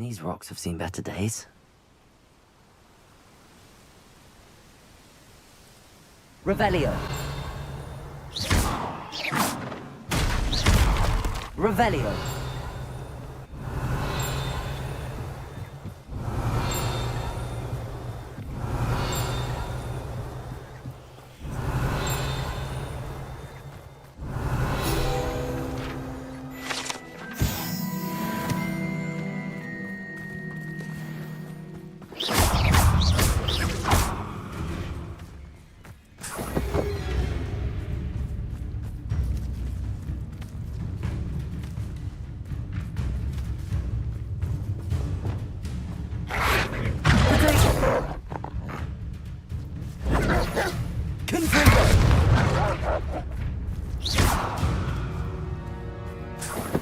These rocks have seen better days. Revelio. Revelio.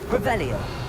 Revelio.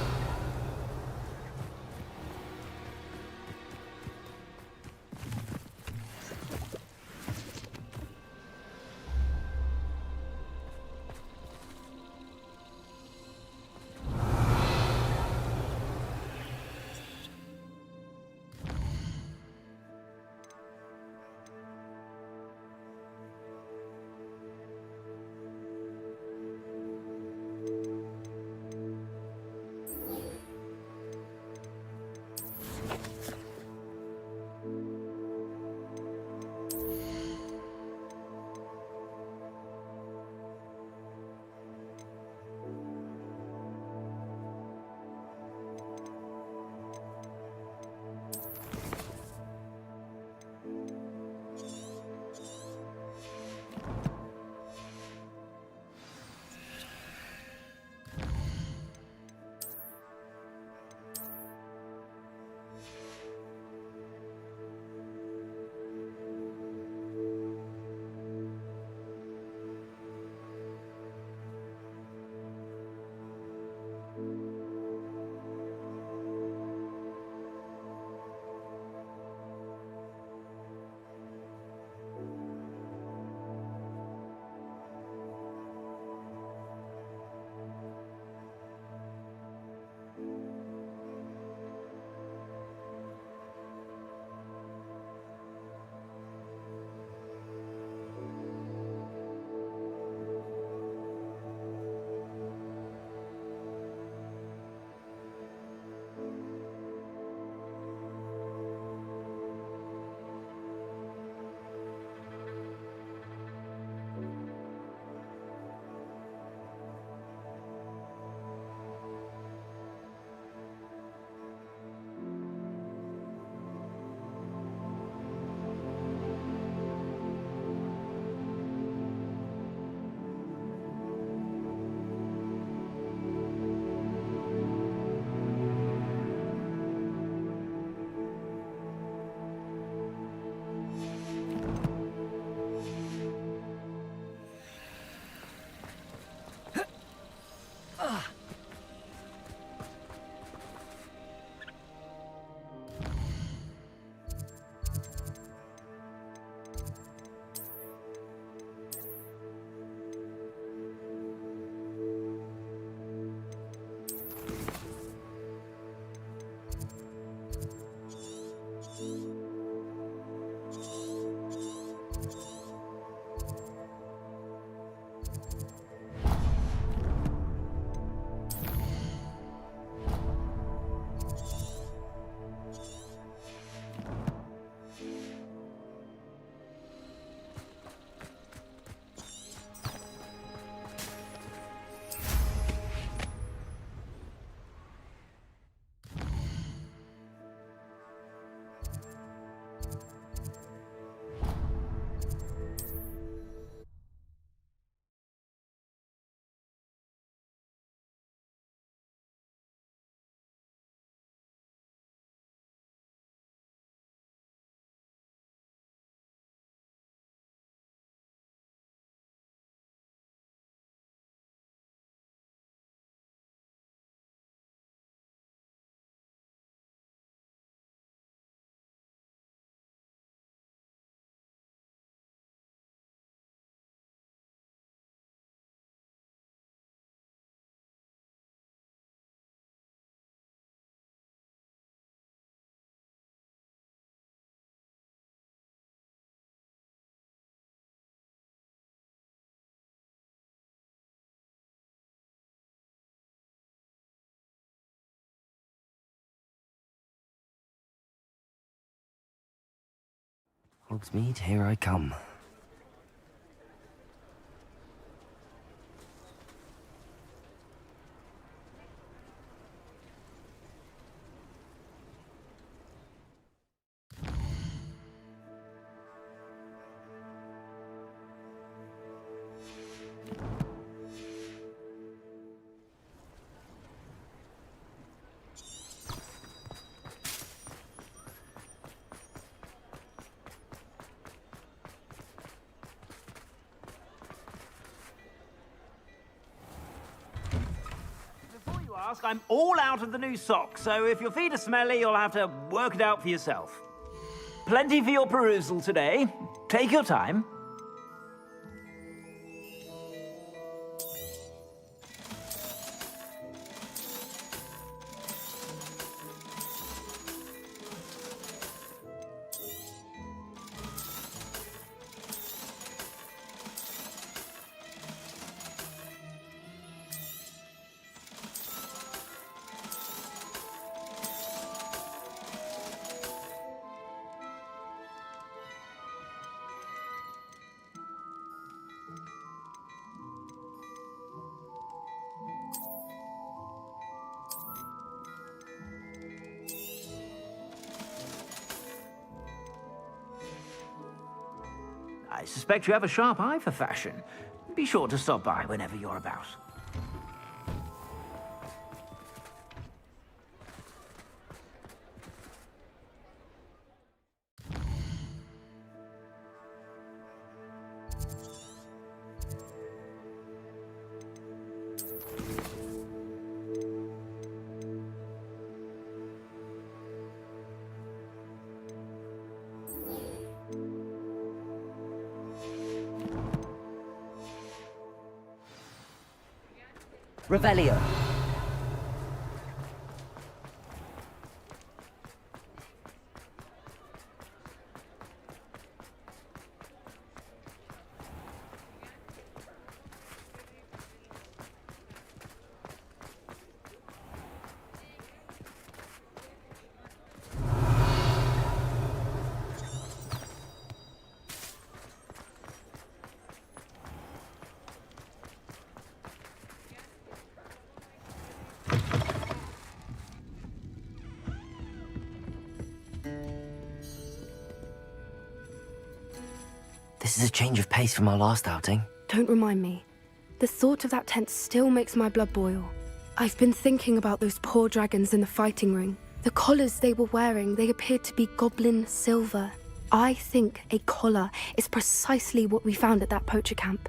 Hogsmeade, here I come. I'm all out of the new socks, so if your feet are smelly, you'll have to work it out for yourself. Plenty for your perusal today. Take your time. I suspect you have a sharp eye for fashion. Be sure to stop by whenever you're about. Revelio. This is a change of pace from our last outing. Don't remind me. The thought of that tent still makes my blood boil. I've been thinking about those poor dragons in the fighting ring. The collars they were wearing, they appeared to be goblin silver. I think a collar is precisely what we found at that poacher camp.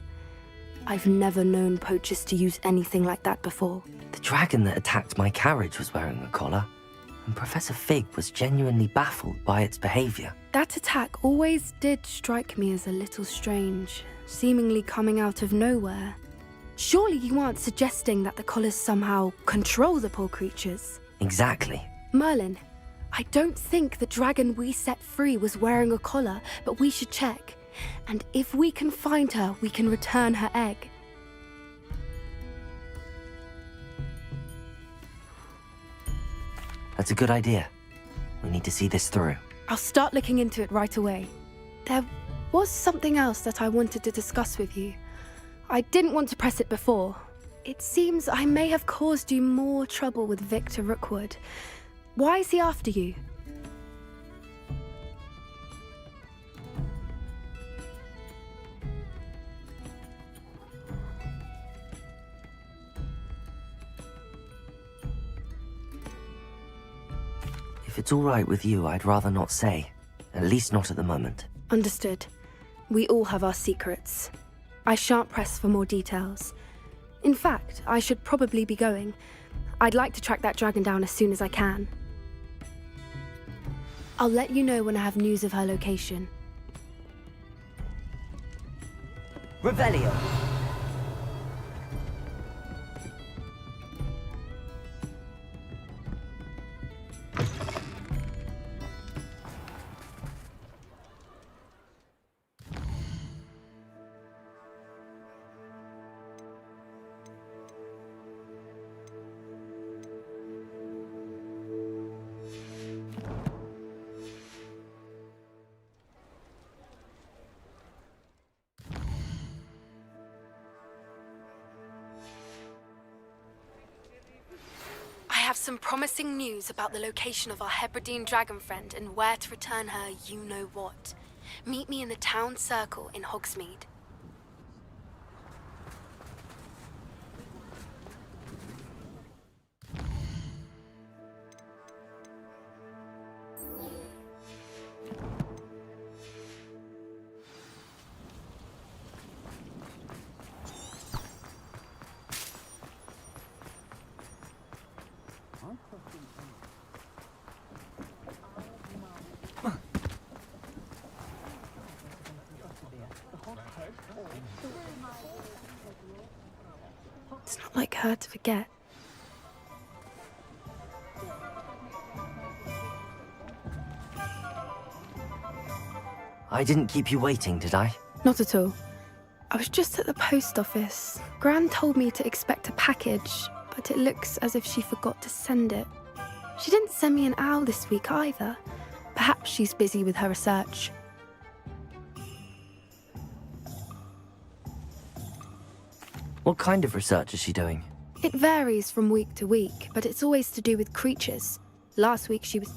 I've never known poachers to use anything like that before. The dragon that attacked my carriage was wearing a collar, and Professor Fig was genuinely baffled by its behavior. That attack always did strike me as a little strange, seemingly coming out of nowhere. Surely you aren't suggesting that the collars somehow control the poor creatures? Exactly. Merlin, I don't think the dragon we set free was wearing a collar, but we should check. And if we can find her, we can return her egg. That's a good idea. We need to see this through. I'll start looking into it right away. There was something else that I wanted to discuss with you. I didn't want to press it before. It seems I may have caused you more trouble with Victor Rookwood. Why is he after you? If it's all right with you, I'd rather not say. At least not at the moment. Understood. We all have our secrets. I shan't press for more details. In fact, I should probably be going. I'd like to track that dragon down as soon as I can. I'll let you know when I have news of her location. Revelio. some promising news about the location of our Hebridean dragon friend and where to return her you-know-what. Meet me in the town circle in Hogsmeade. It's not like her to forget. I didn't keep you waiting, did I? Not at all. I was just at the post office. Gran told me to expect a package, but it looks as if she forgot to send it. She didn't send me an owl this week either. Perhaps she's busy with her research. What kind of research is she doing? It varies from week to week, but it's always to do with creatures. Last week she was...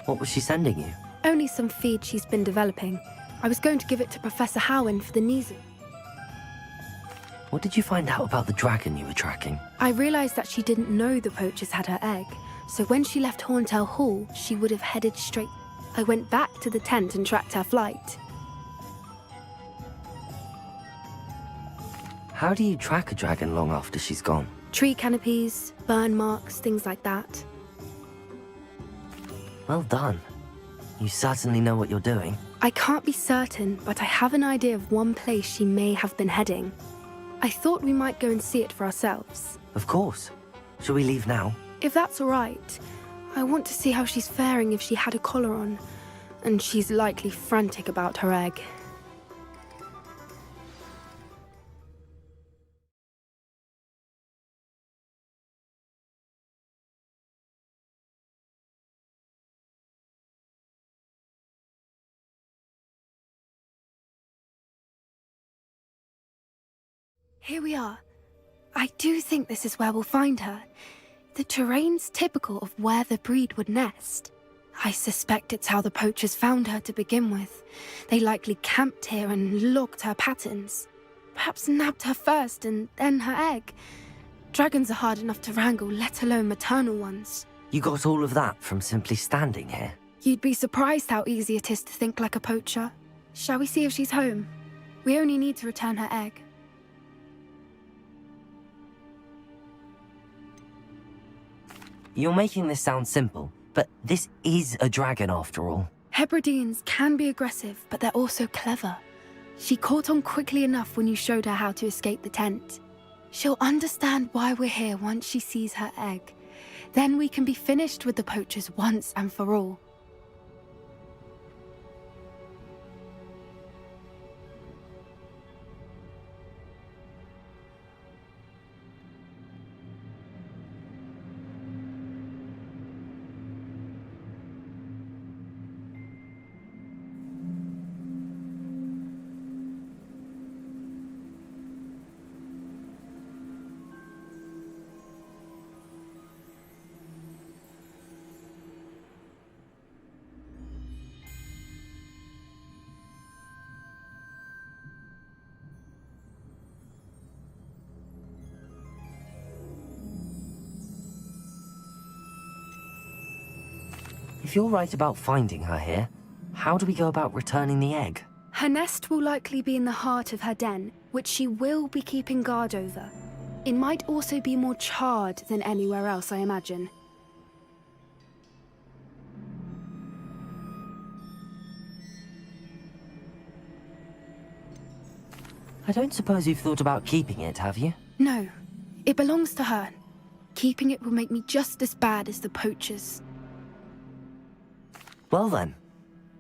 What was she sending you? Only some feed she's been developing. I was going to give it to Professor Howin for the Nizu. What did you find out about the dragon you were tracking? I realized that she didn't know the poachers had her egg, so when she left Horntail Hall, she would have headed straight... I went back to the tent and tracked her flight. How do you track a dragon long after she's gone? Tree canopies, burn marks, things like that. Well done. You certainly know what you're doing. I can't be certain, but I have an idea of one place she may have been heading. I thought we might go and see it for ourselves. Of course. Shall we leave now? If that's all right. I want to see how she's faring if she had a collar on. And she's likely frantic about her egg. Here we are. I do think this is where we'll find her. The terrain's typical of where the breed would nest. I suspect it's how the poachers found her to begin with. They likely camped here and logged her patterns. Perhaps nabbed her first and then her egg. Dragons are hard enough to wrangle, let alone maternal ones. You got all of that from simply standing here? You'd be surprised how easy it is to think like a poacher. Shall we see if she's home? We only need to return her egg. You're making this sound simple, but this is a dragon after all. Hebrideans can be aggressive, but they're also clever. She caught on quickly enough when you showed her how to escape the tent. She'll understand why we're here once she sees her egg. Then we can be finished with the poachers once and for all. If you're right about finding her here, how do we go about returning the egg? Her nest will likely be in the heart of her den, which she will be keeping guard over. It might also be more charred than anywhere else, I imagine. I don't suppose you've thought about keeping it, have you? No, it belongs to her. Keeping it will make me just as bad as the poachers. Well then,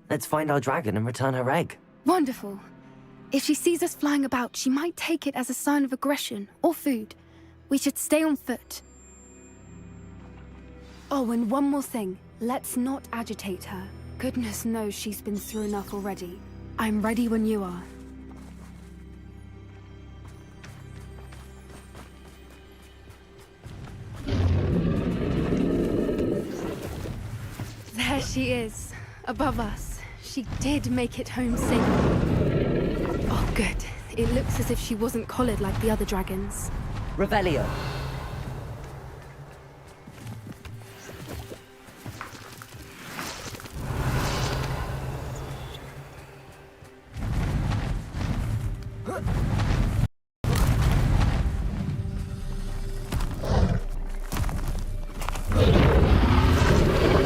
let's find our dragon and return her egg. Wonderful. If she sees us flying about, she might take it as a sign of aggression or food. We should stay on foot. Oh, and one more thing. Let's not agitate her. Goodness knows she's been through enough already. I'm ready when you are. she is, above us. She did make it home safe. Oh, good. It looks as if she wasn't collared like the other dragons. Revelio.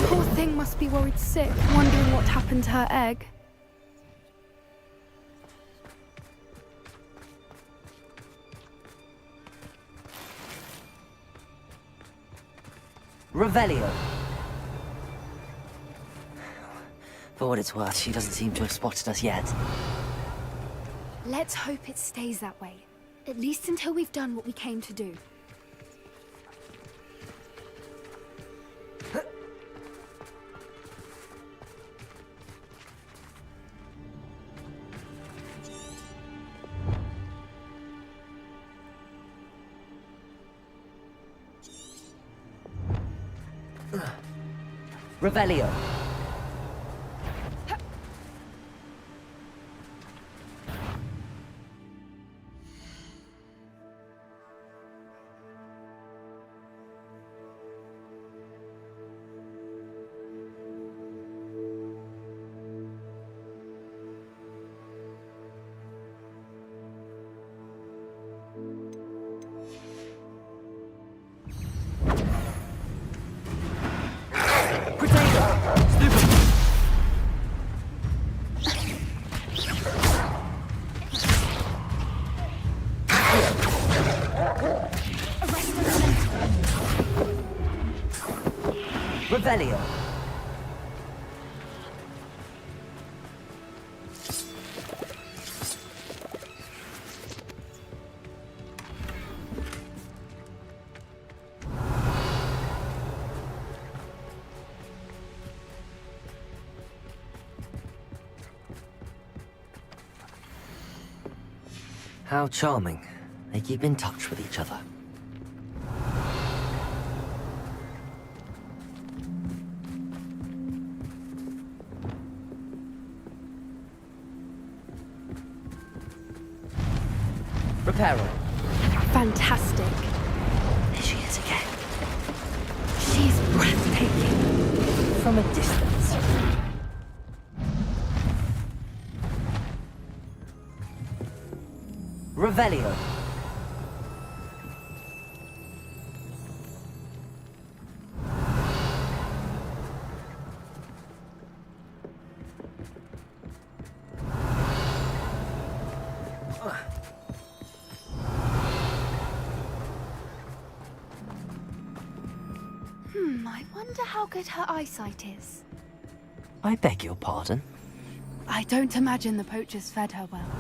Poor thing must be worried sick, wondering what happened to her egg. Revelio. For what it's worth, she doesn't seem to have spotted us yet. Let's hope it stays that way. At least until we've done what we came to do. Revelio. Revelio. How charming. They keep in touch with each other. Reparo. Fantastic. There she is again. She's breathtaking. From a distance. Revelio. I wonder how good her eyesight is. I beg your pardon? I don't imagine the poachers fed her well.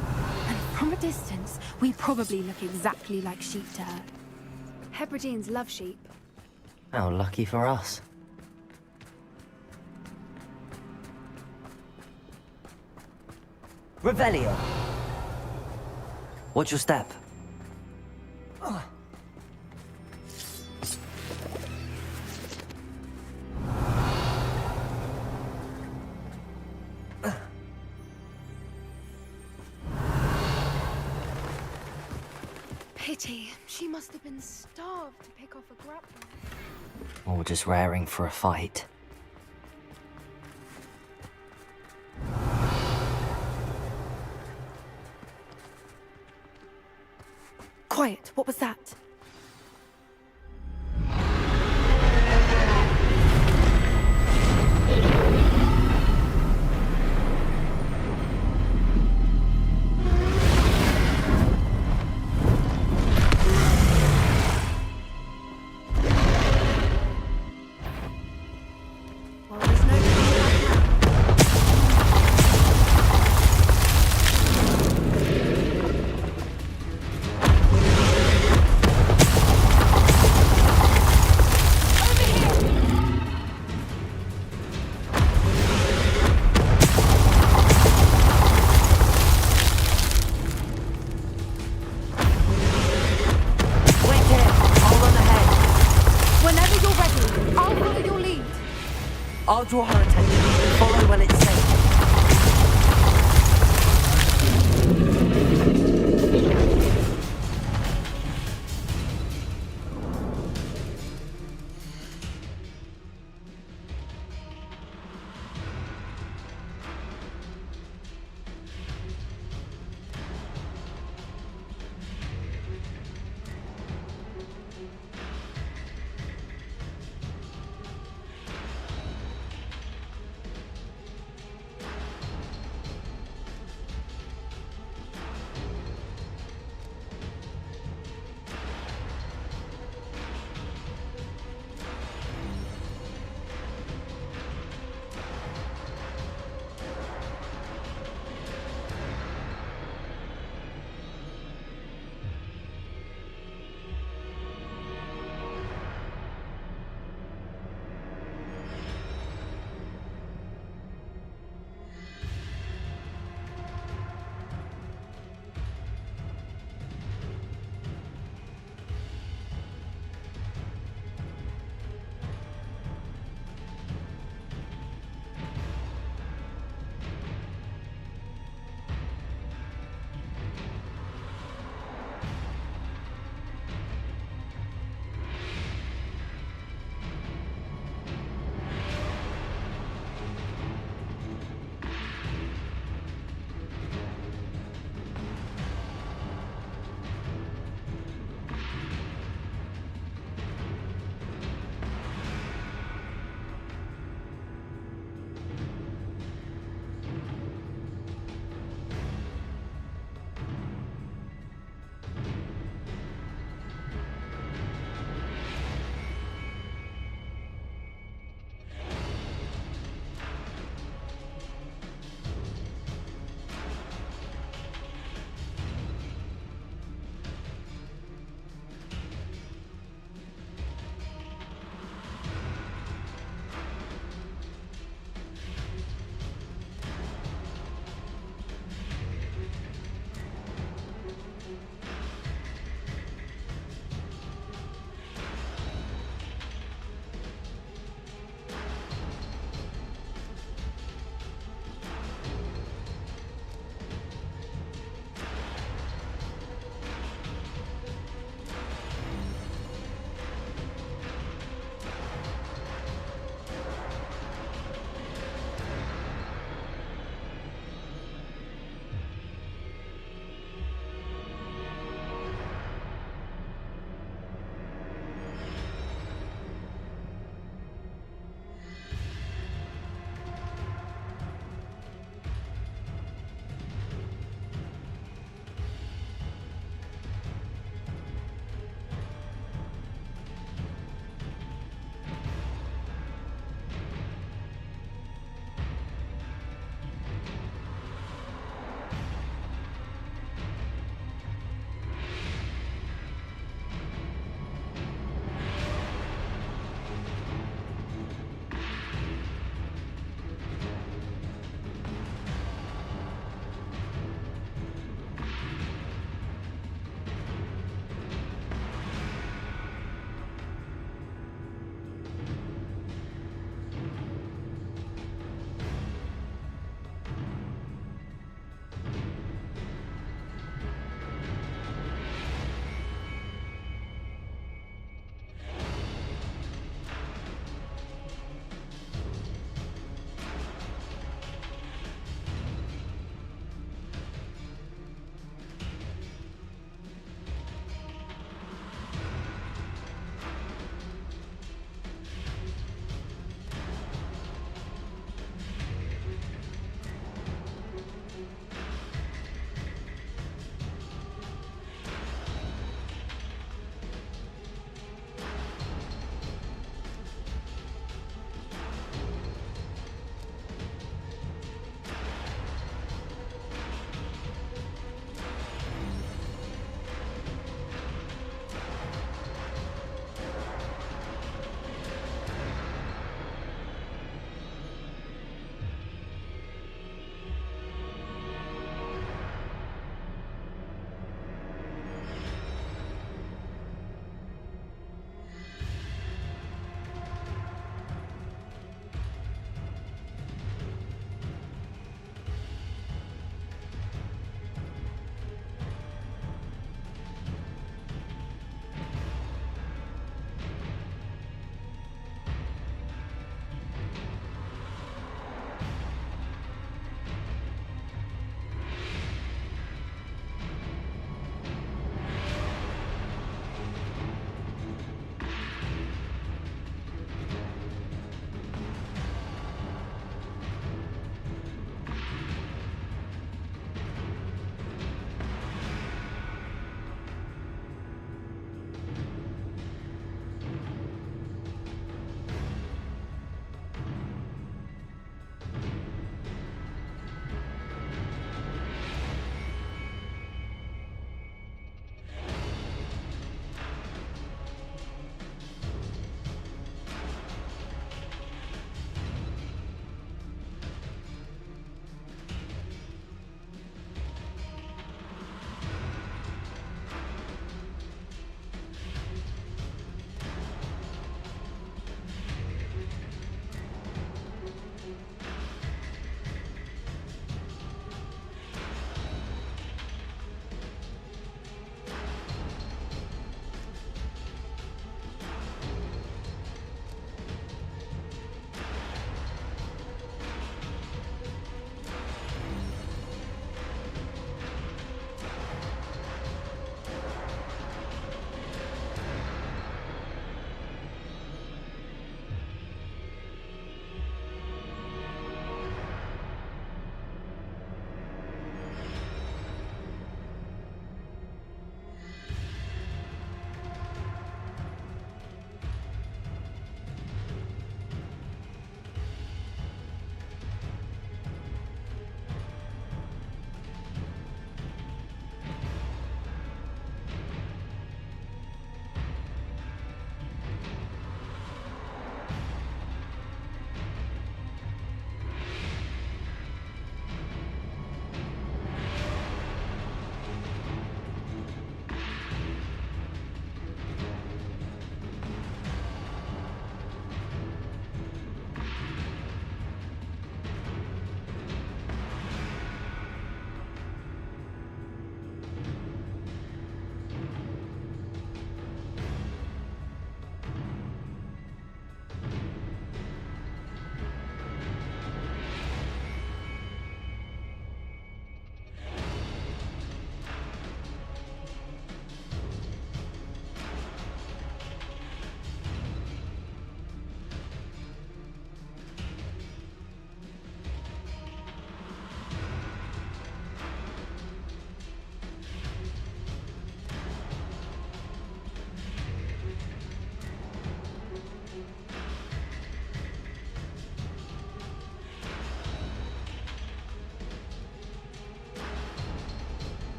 And from a distance, we probably look exactly like sheep to her. Hebrideans love sheep. How lucky for us. Revelio. Watch your step. Pity. She must have been starved to pick off a grappler. Or just raring for a fight. Quiet. What was that? Well, there's no coming back now. I'll draw her attention. Follow when it's safe.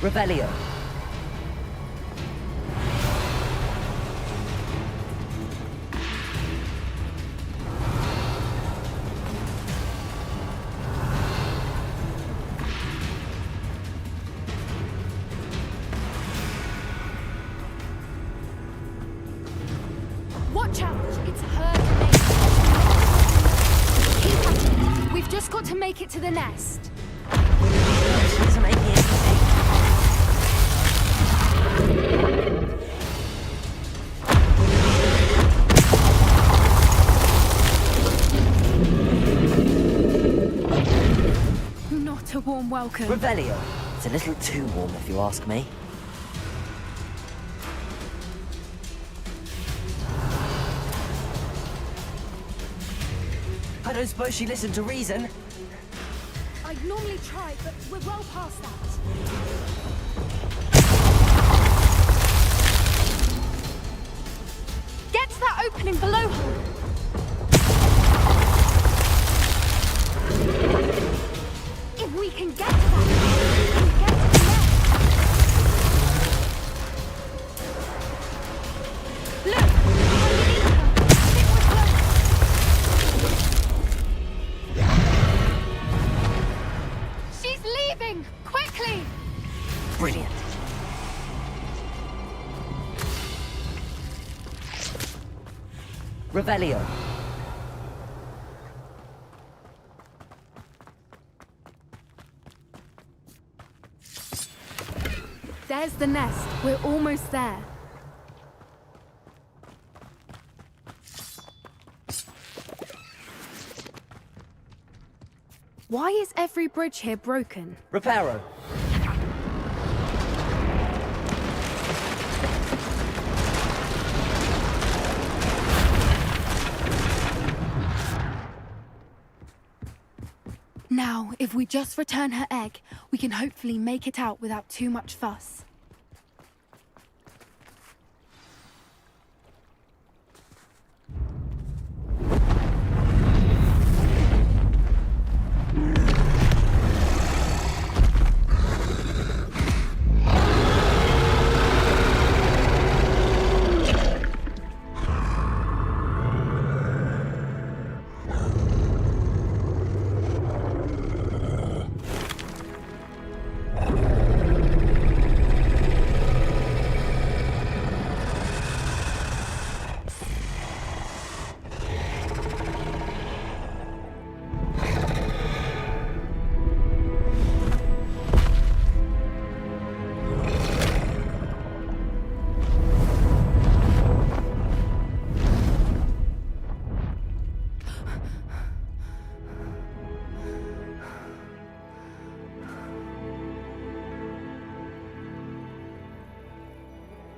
Revelio. Watch out! It's her nest. Keep at it. We've just got to make it to the nest. She's making it easy. Not a warm welcome. Revelio. It's a little too warm if you ask me. I don't suppose she listened to reason. I'd normally try, but we're well past that. Get to that opening below her. If we can get to that, we can get to the nest. Look! Underneath her! Stick with her! She's leaving! Quickly! Brilliant. Revelio. There's the nest. We're almost there. Why is every bridge here broken? Reparo. Now, if we just return her egg, we can hopefully make it out without too much fuss.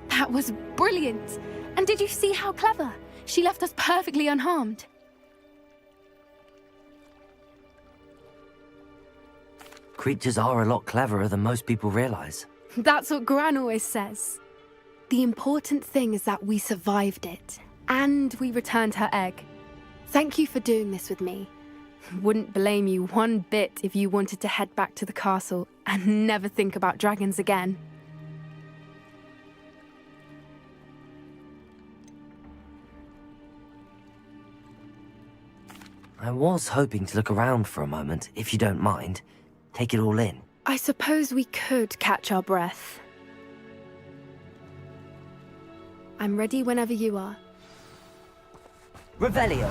That was brilliant! And did you see how clever? She left us perfectly unharmed. Creatures are a lot cleverer than most people realize. That's what Gran always says. The important thing is that we survived it, and we returned her egg. Thank you for doing this with me. Wouldn't blame you one bit if you wanted to head back to the castle and never think about dragons again. I was hoping to look around for a moment, if you don't mind. Take it all in. I suppose we could catch our breath. I'm ready whenever you are. Revelio.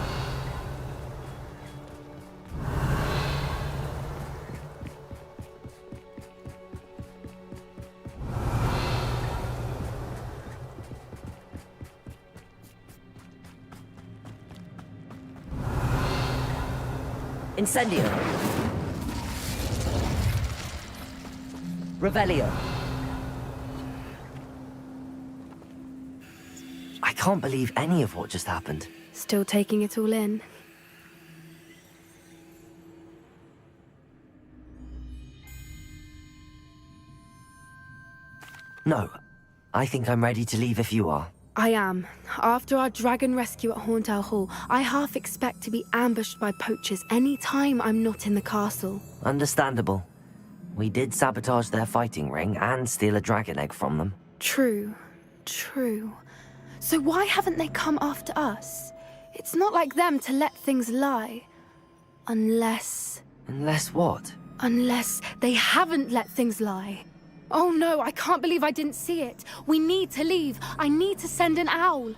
Incendio. Revelio. I can't believe any of what just happened. Still taking it all in. No, I think I'm ready to leave if you are. I am. After our dragon rescue at Hauntowl Hall, I half expect to be ambushed by poachers any time I'm not in the castle. Understandable. We did sabotage their fighting ring and steal a dragon egg from them. True, true. So why haven't they come after us? It's not like them to let things lie. Unless What? Unless they haven't let things lie. Oh no, I can't believe I didn't see it. We need to leave. I need to send an owl.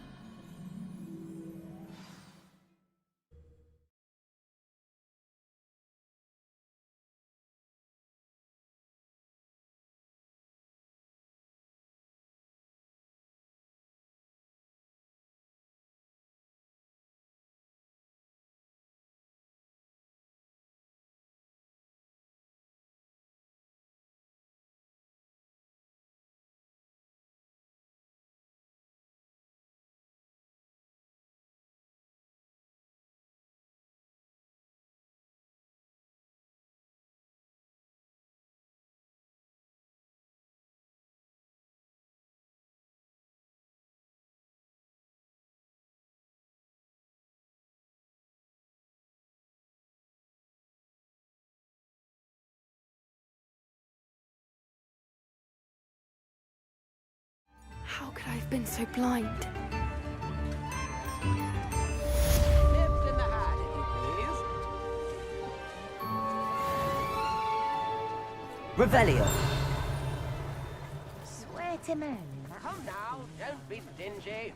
How could I have been so blind? Nips in the hat, if you please. Revelio! Sweaty man. Come now, don't be stingy.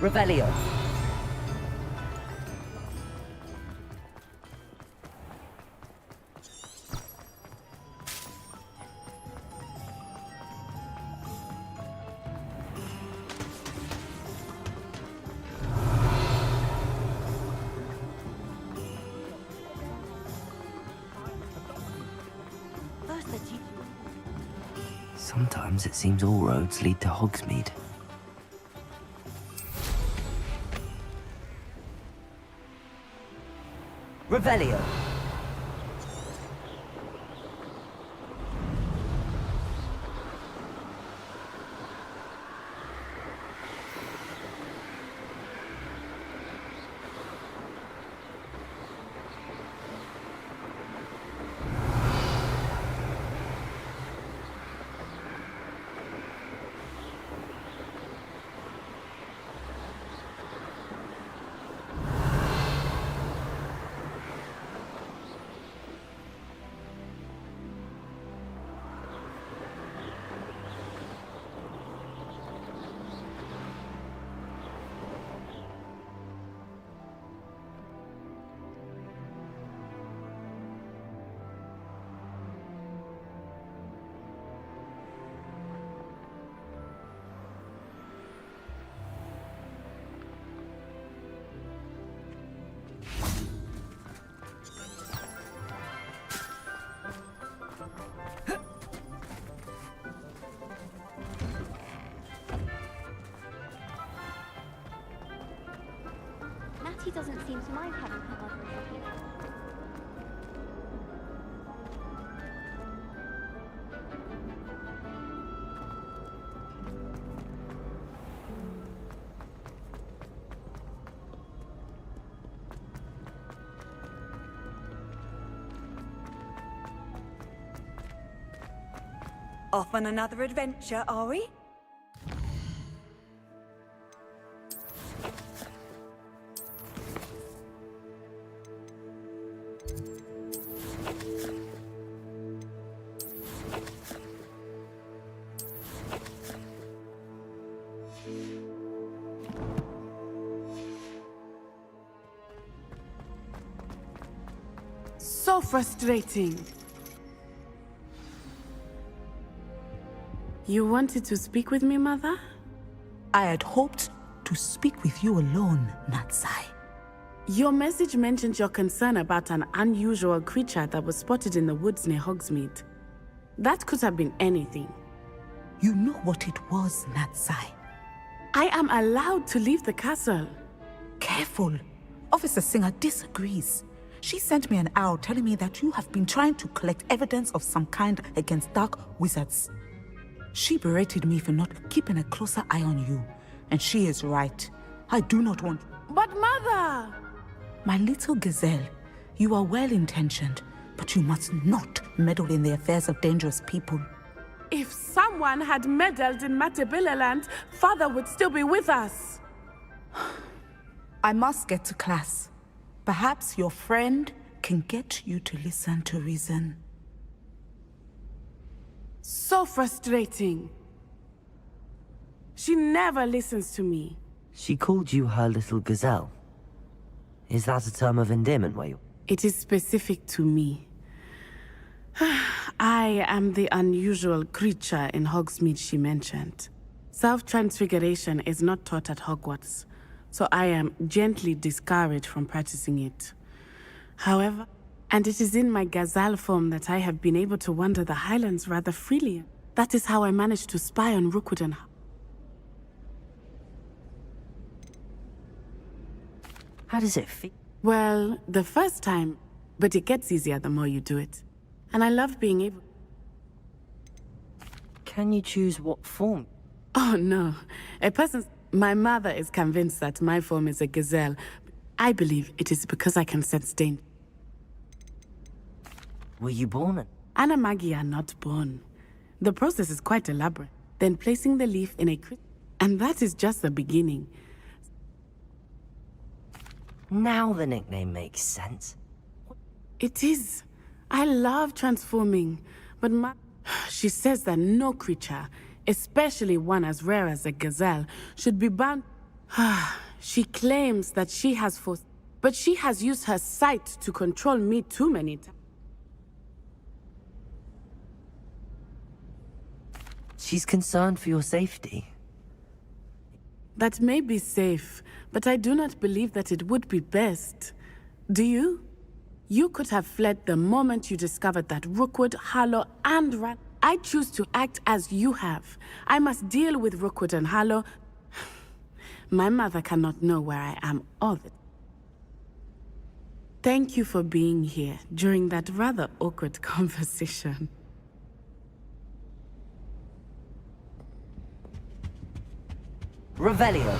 Revelio! Sometimes it seems all roads lead to Hogsmeade. Revelio! Betty doesn't seem to mind having her mother in here. Off on another adventure, are we? So frustrating. You wanted to speak with me, Mother? I had hoped to speak with you alone, Natsai. Your message mentioned your concern about an unusual creature that was spotted in the woods near Hogsmeade. That could have been anything. You know what it was, Natsai. I am allowed to leave the castle. Careful. Officer Singer disagrees. She sent me an owl telling me that you have been trying to collect evidence of some kind against dark wizards. She berated me for not keeping a closer eye on you, and she is right. I do not want... But Mother! My little gazelle, you are well-intentioned, but you must not meddle in the affairs of dangerous people. If someone had meddled in Matabeleland, Father would still be with us. I must get to class. Perhaps your friend can get you to listen to reason. So frustrating. She never listens to me. She called you her little gazelle. Is that a term of endearment where you... It is specific to me. I am the unusual creature in Hogsmeade she mentioned. Self-transfiguration is not taught at Hogwarts, so I am gently discouraged from practicing it. However, and it is in my gazelle form that I have been able to wander the Highlands rather freely. That is how I managed to spy on Rookwood and... How does it feel? Well, the first time, but it gets easier the more you do it. And I love being able... Can you choose what form? Oh no, a person's... My mother is convinced that my form is a gazelle. I believe it is because I can sense danger. Were you born in? Anamagi are not born. The process is quite elaborate. Then placing the leaf in a crystal. And that is just the beginning. Now the nickname makes sense. It is. I love transforming. But she says that no creature, especially one as rare as a gazelle, should be bound... She claims that she has forced... But she has used her sight to control me too many times. She's concerned for your safety. That may be safe, but I do not believe that it would be best. Do you? You could have fled the moment you discovered that Rookwood, Harlow, and Ran... I choose to act as you have. I must deal with Rookwood and Harlow. My mother cannot know where I am all the... Thank you for being here during that rather awkward conversation. Revelio.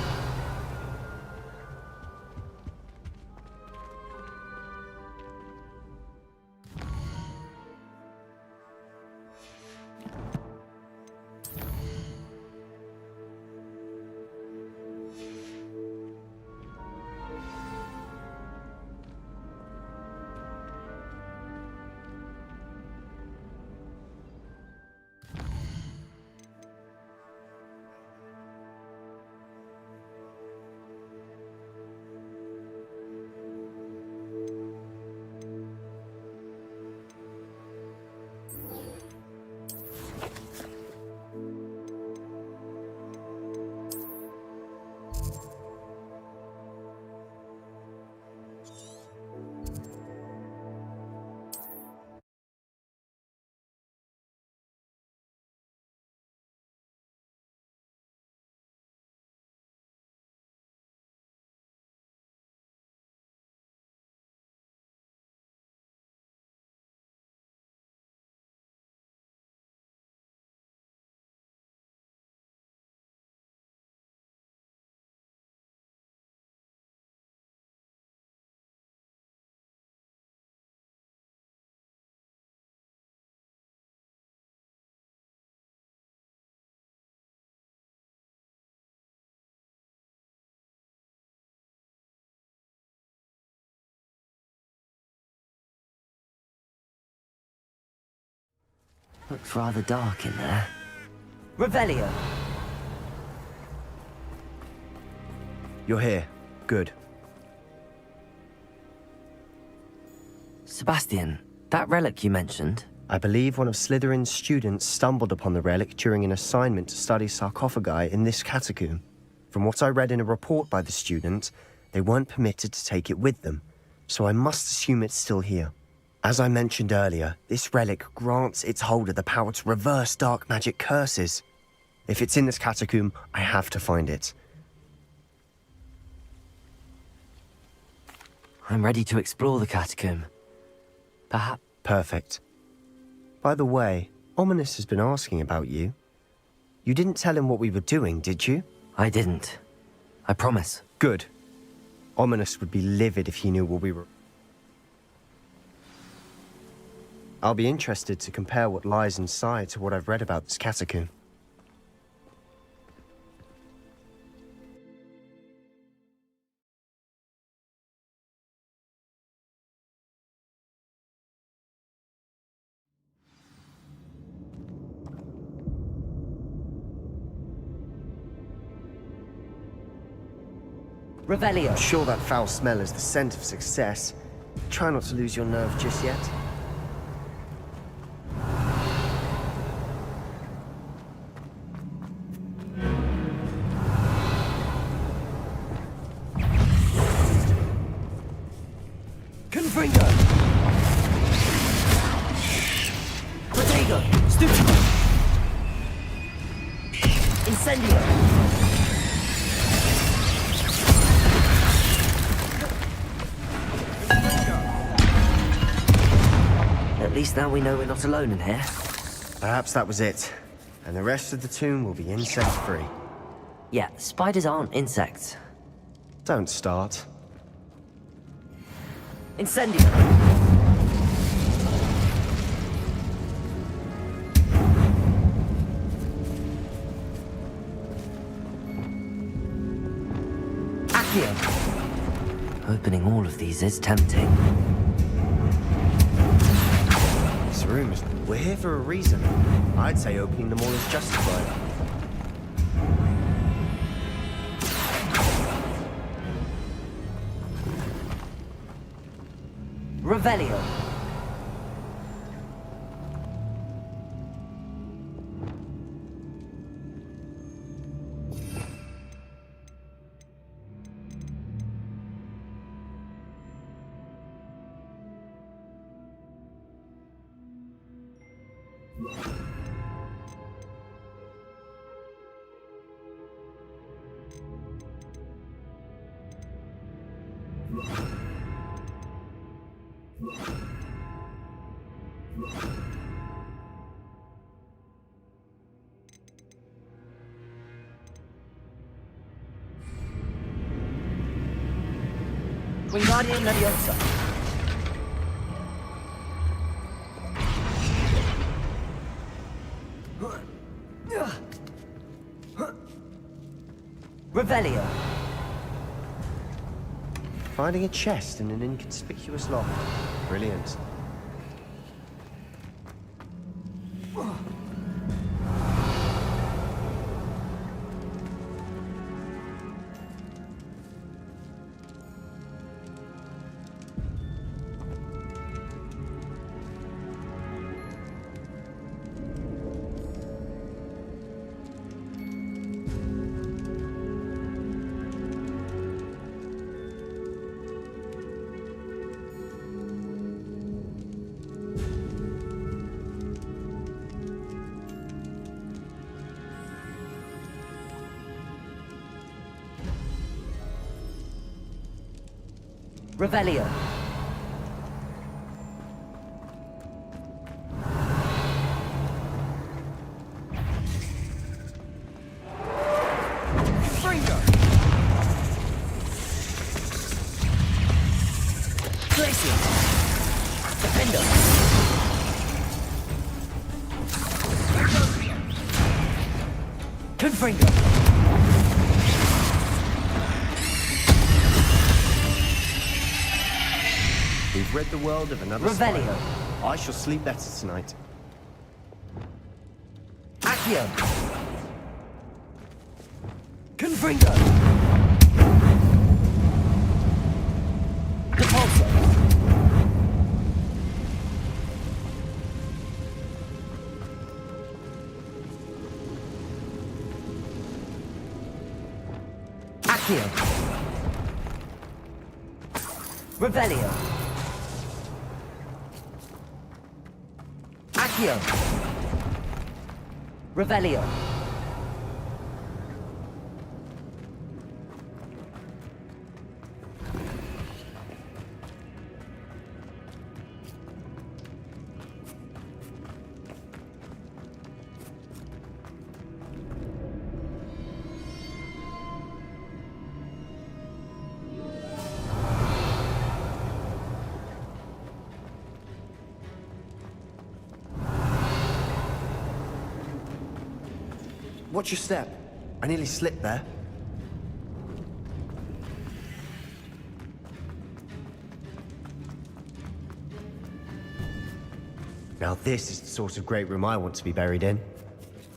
Looks rather dark in there. Revelio. You're here. Good. Sebastian, that relic you mentioned, I believe one of Slytherin's students stumbled upon the relic during an assignment to study sarcophagi in this catacomb. From what I read in a report by the student, they weren't permitted to take it with them, so I must assume it's still here. As I mentioned earlier, this relic grants its holder the power to reverse dark magic curses. If it's in this catacomb, I have to find it. I'm ready to explore the catacomb. Perhaps... Perfect. By the way, Ominous has been asking about you. You didn't tell him what we were doing, did you? I didn't. I promise. Good. Ominous would be livid if he knew what we were... I'll be interested to compare what lies inside to what I've read about this catacomb. Revelio. I'm sure that foul smell is the scent of success. Try not to lose your nerve just yet. Confringo. Protego. Stupido. Incendio. At least now we know we're not alone in here. Perhaps that was it. And the rest of the tomb will be insect-free. Yeah, spiders aren't insects. Don't start. Incendio. Accio. Opening all of these is tempting. This room is... We're here for a reason. I'd say opening them all is justified. Revelio. Wingardium Leviosa. Revelio. Finding a chest in an inconspicuous loft. Brilliant. Revelio. Fringo. Glacier. Defender. Confringo. We've read the world of another Revelio. spider. I shall sleep better tonight. Accio! Confringo! Repulsor! Accio! Revelio! Accio! Revelio! Watch your step. I nearly slipped there. Now this is the sort of great room I want to be buried in.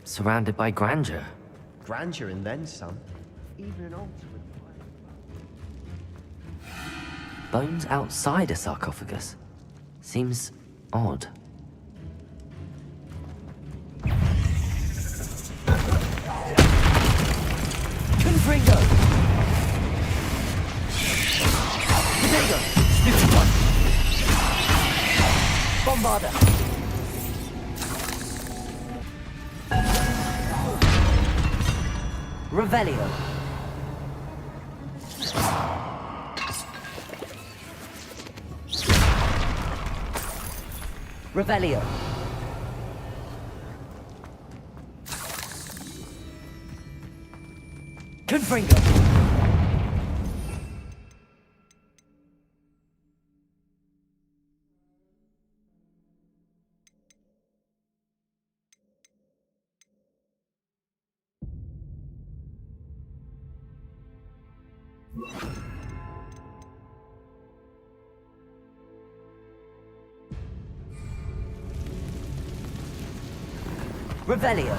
Surrounded by grandeur. Grandeur and then some. Even an altar with Bones outside a sarcophagus. Seems odd. Confringo! Potato! Stupid one! Bombarder! Revelio! Revelio! Confringo! Revelio!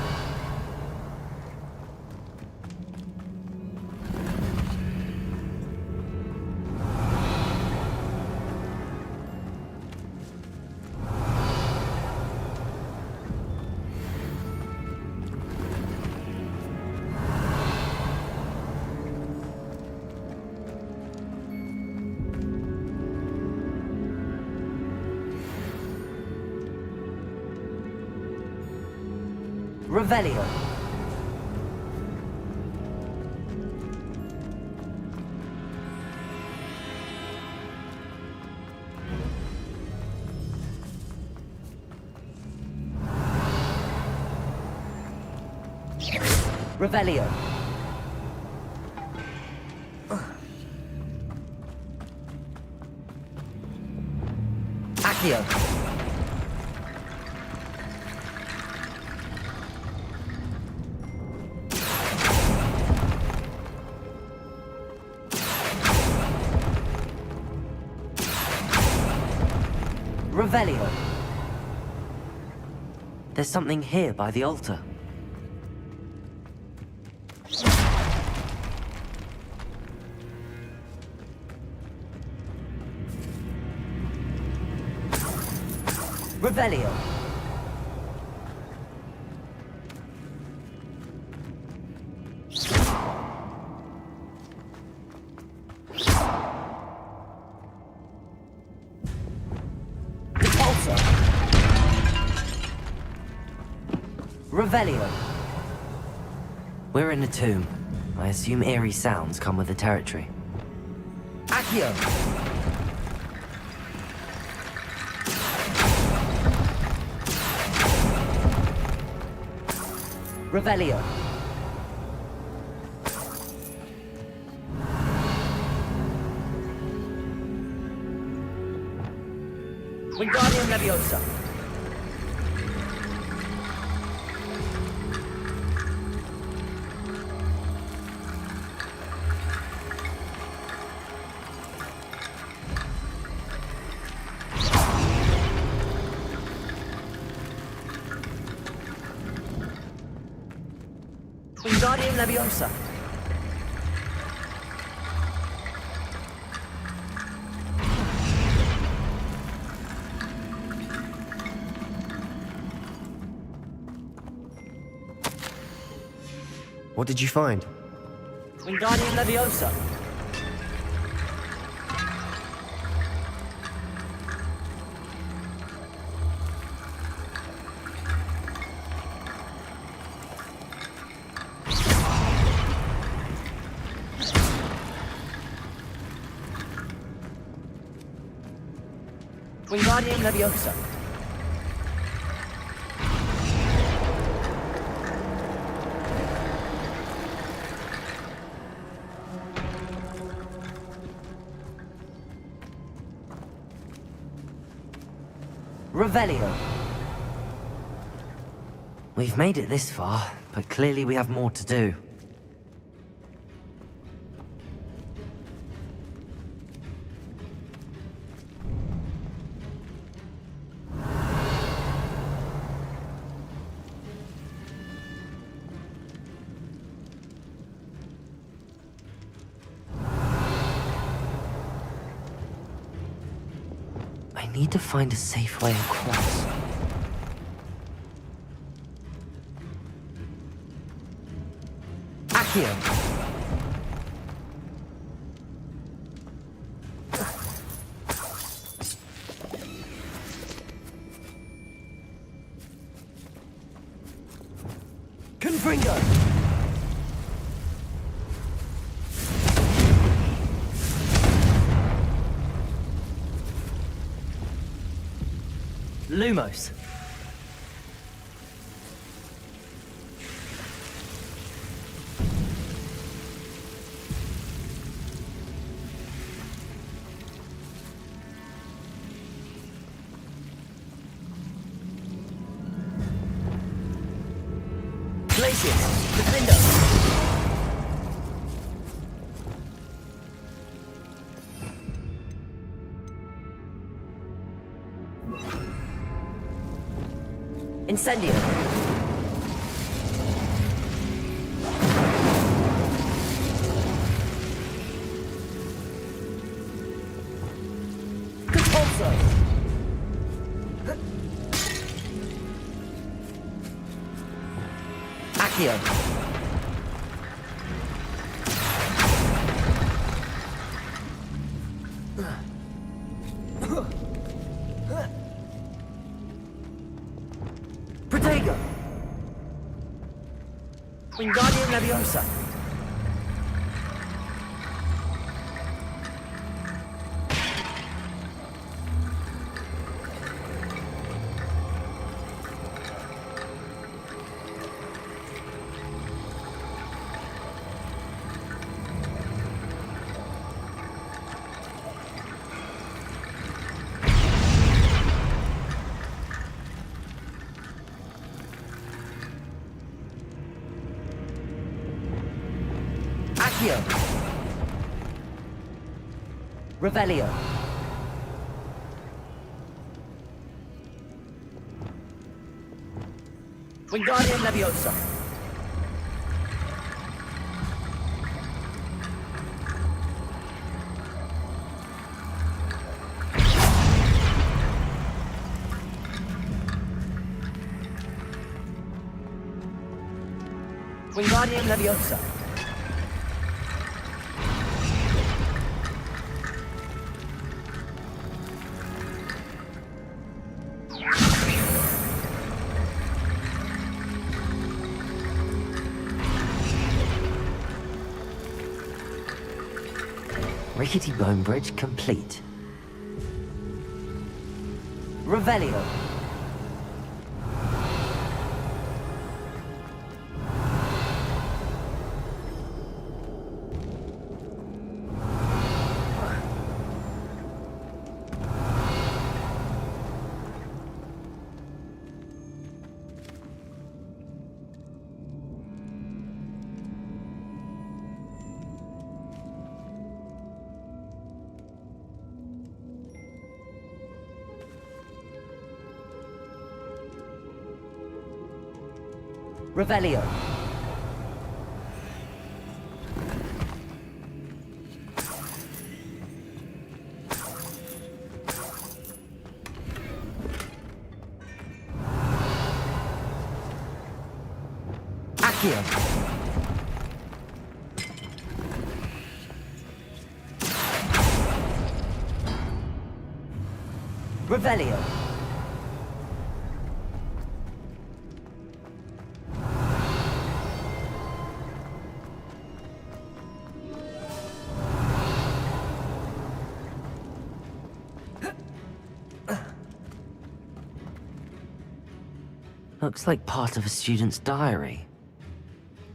Revelio! Revelio! Accio! Revelio! There's something here by the altar. Revelio! Repulsor! Revelio! We're in a tomb. I assume eerie sounds come with the territory. Accio! Revelio! Wingardium Leviosa! Wingardium Leviosa. What did you find? Wingardium Leviosa. Wingardium Leviosa. Revelio. We've made it this far, but clearly we have more to do. I need to find a safe way across. Accio. Confringo. Lumos. Glacius. Defender. Incendio. Compulso. Accio. Protego. Wingardium Leviosa. Accio. Revelio. Wingardium Leviosa. Wingardium Leviosa. Rickety bone bridge complete. Revelio. Revelio. Accio. Revelio. Looks like part of a student's diary.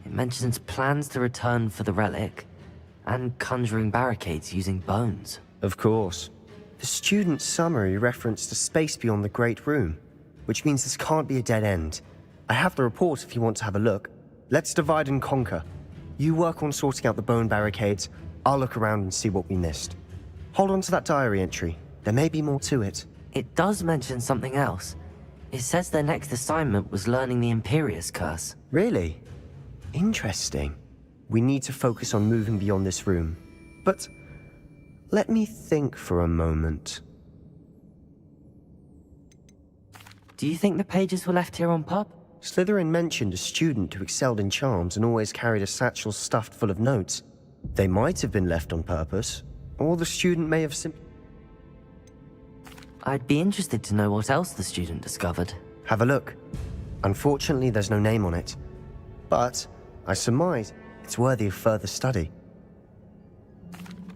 It mentions plans to return for the relic and conjuring barricades using bones. Of course. The student's summary referenced a space beyond the Great Room, which means this can't be a dead end. I have the report if you want to have a look. Let's divide and conquer. You work on sorting out the bone barricades, I'll look around and see what we missed. Hold on to that diary entry. There may be more to it. It does mention something else. It says their next assignment was learning the Imperius Curse. Really? Interesting. We need to focus on moving beyond this room. But let me think for a moment. Do you think the pages were left here on purpose? Slytherin mentioned a student who excelled in charms and always carried a satchel stuffed full of notes. They might have been left on purpose, or the student may have simply... I'd be interested to know what else the student discovered. Have a look. Unfortunately, there's no name on it. But I surmise it's worthy of further study.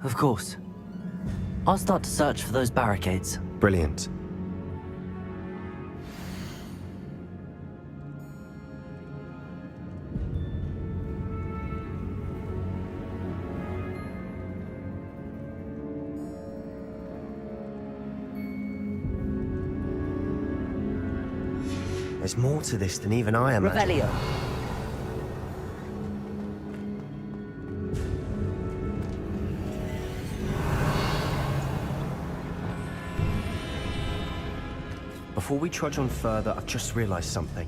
Of course. I'll start to search for those barricades. Brilliant. There's more to this than even I imagined. Revelio. Before we trudge on further, I've just realized something.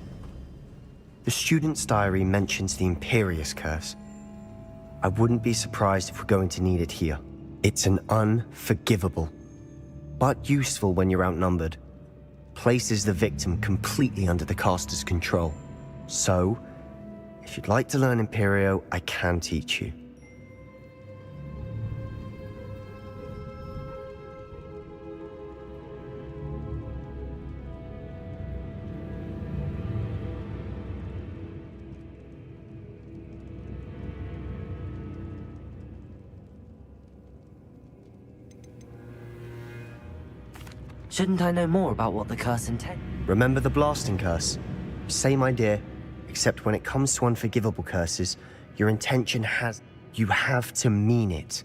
The student's diary mentions the Imperius Curse. I wouldn't be surprised if we're going to need it here. It's an unforgivable, but useful when you're outnumbered. Places the victim completely under the caster's control. So, if you'd like to learn Imperio, I can teach you. Shouldn't I know more about what the curse intends? Remember the blasting curse? Same idea, except when it comes to unforgivable curses, your intention has... You have to mean it.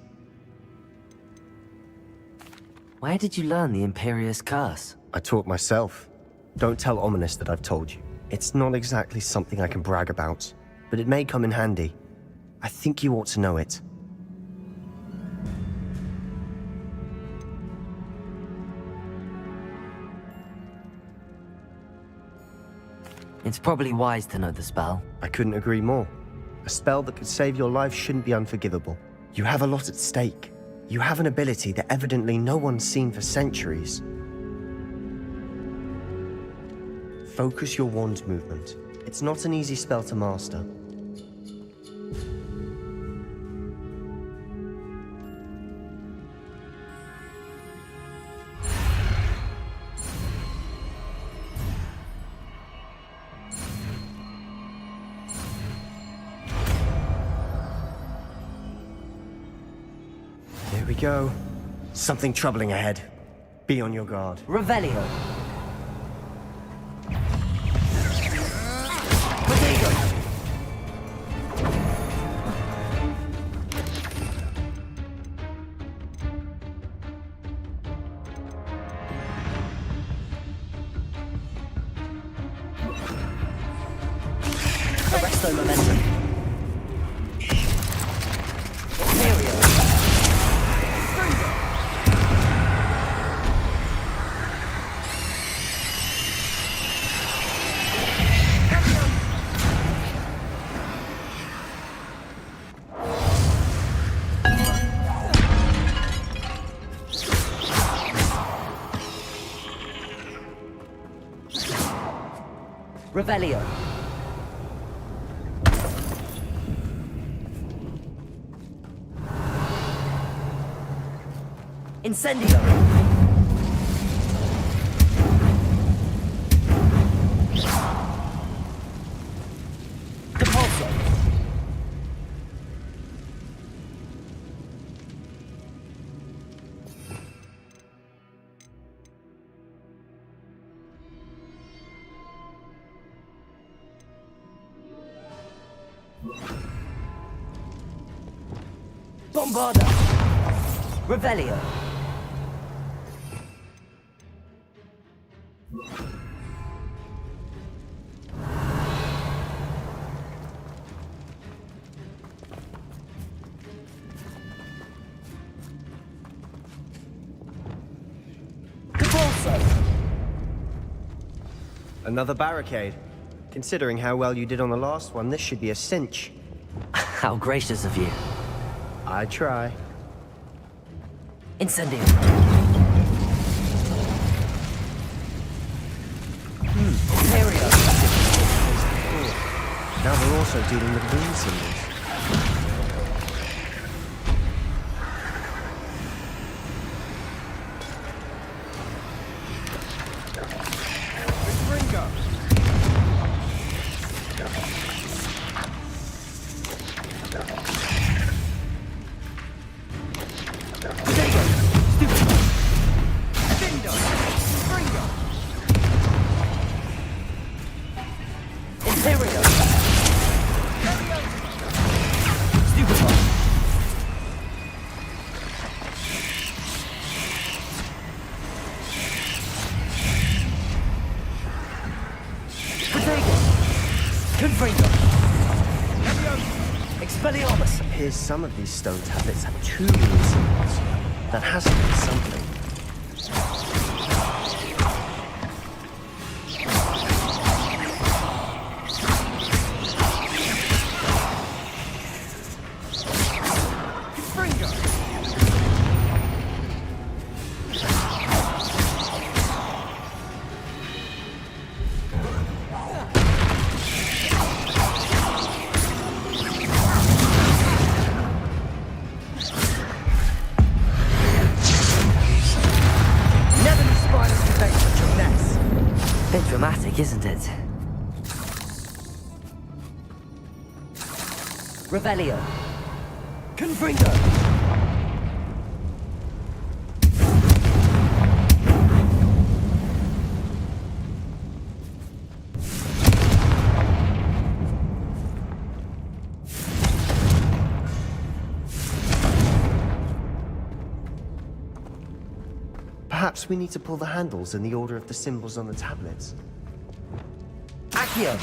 Where did you learn the Imperius Curse? I taught myself. Don't tell Ominous that I've told you. It's not exactly something I can brag about, but it may come in handy. I think you ought to know it. It's probably wise to know the spell. I couldn't agree more. A spell that could save your life shouldn't be unforgivable. You have a lot at stake. You have an ability that evidently no one's seen for centuries. Focus your wand movement. It's not an easy spell to master. There we go. Something troubling ahead. Be on your guard. Revelio. Arresto momentum. Imperio. Revelio. Incendio. Depulso. Bombarda. Revelio. Another barricade. Considering how well you did on the last one, this should be a cinch. How gracious of you. I try. Incendio. Imperio. Now they're also dealing with rune symbols. Expelliarmus. Appears some of these stone tablets have 2 rune symbols. That has to be something. Bit dramatic, isn't it? Revelio. Confringo. Perhaps we need to pull the handles in the order of the symbols on the tablets. Accio.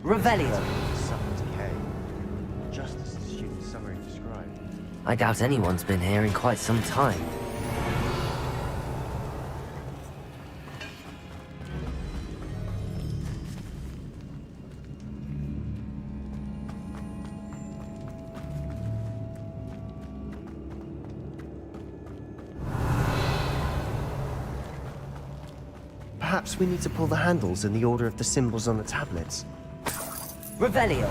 Revelio. Suffer decay. Just as the student's summary described. I doubt anyone's been here in quite some time. Perhaps we need to pull the handles in the order of the symbols on the tablets. Revelio.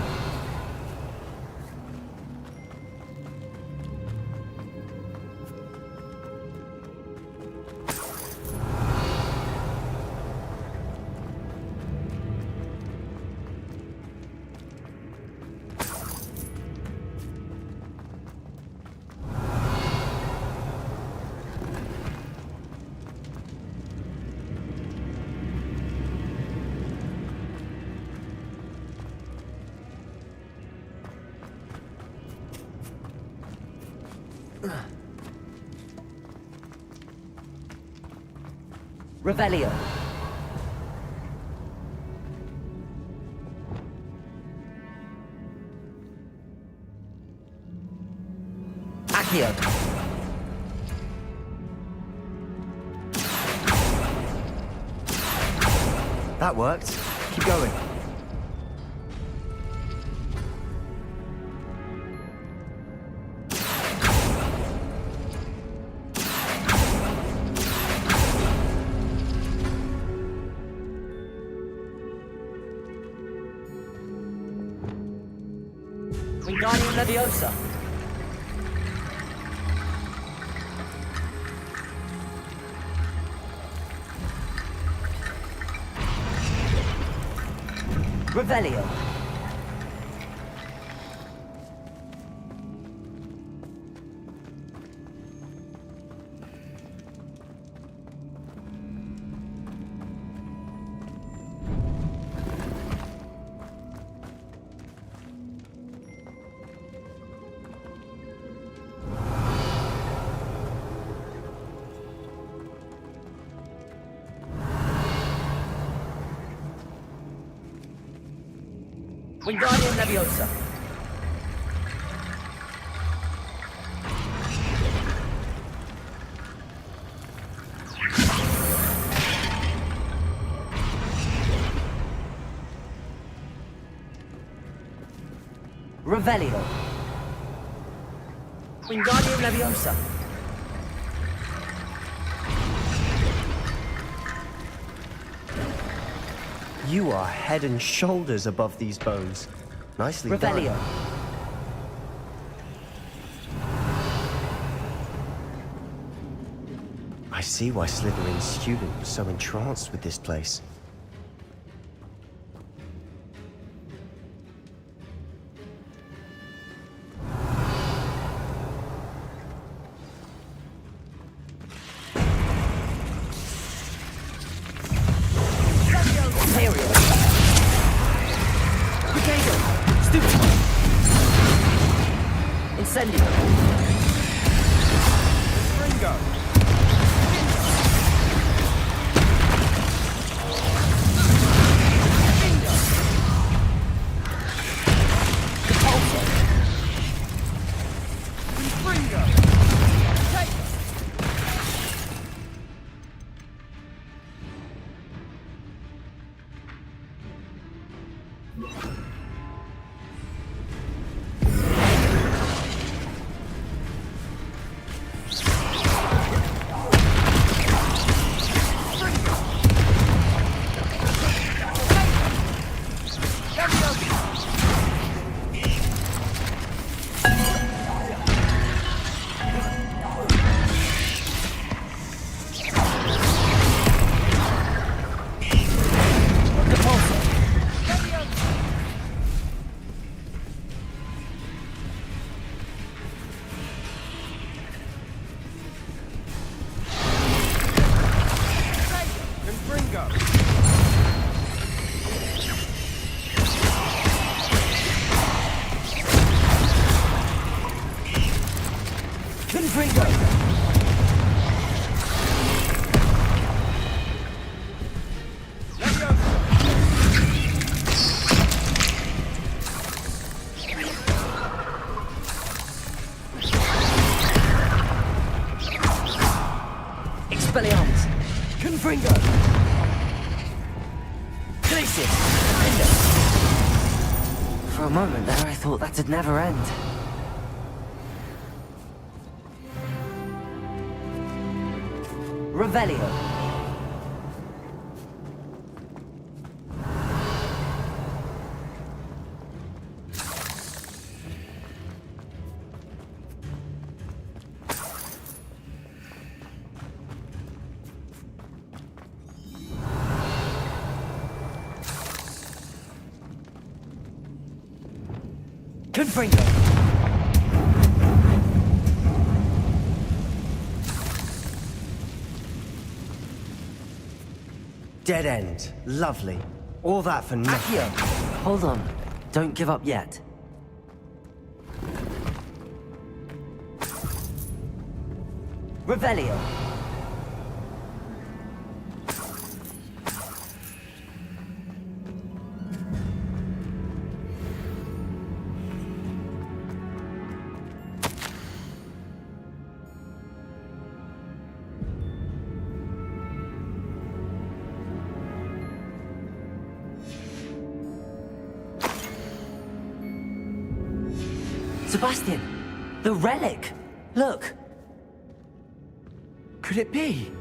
Revelio. Accio. That worked. Keep going. Wingardium Leviosa. Revelio. Wingardium Leviosa. Revelio. Wingardium Leviosa. You are head and shoulders above these bones. Nicely Revelio. done. I see why Slytherin's student was so entranced with this place. Incendio. Ringo. Expelliarmus. Confringo. Glacius. Endo. For a moment there, I thought that'd never end. Revelio. Confringo. Dead end. Lovely. All that for nothing. Accio. Hold on. Don't give up yet. Revelio. Sebastian! The relic! Look! Could it be?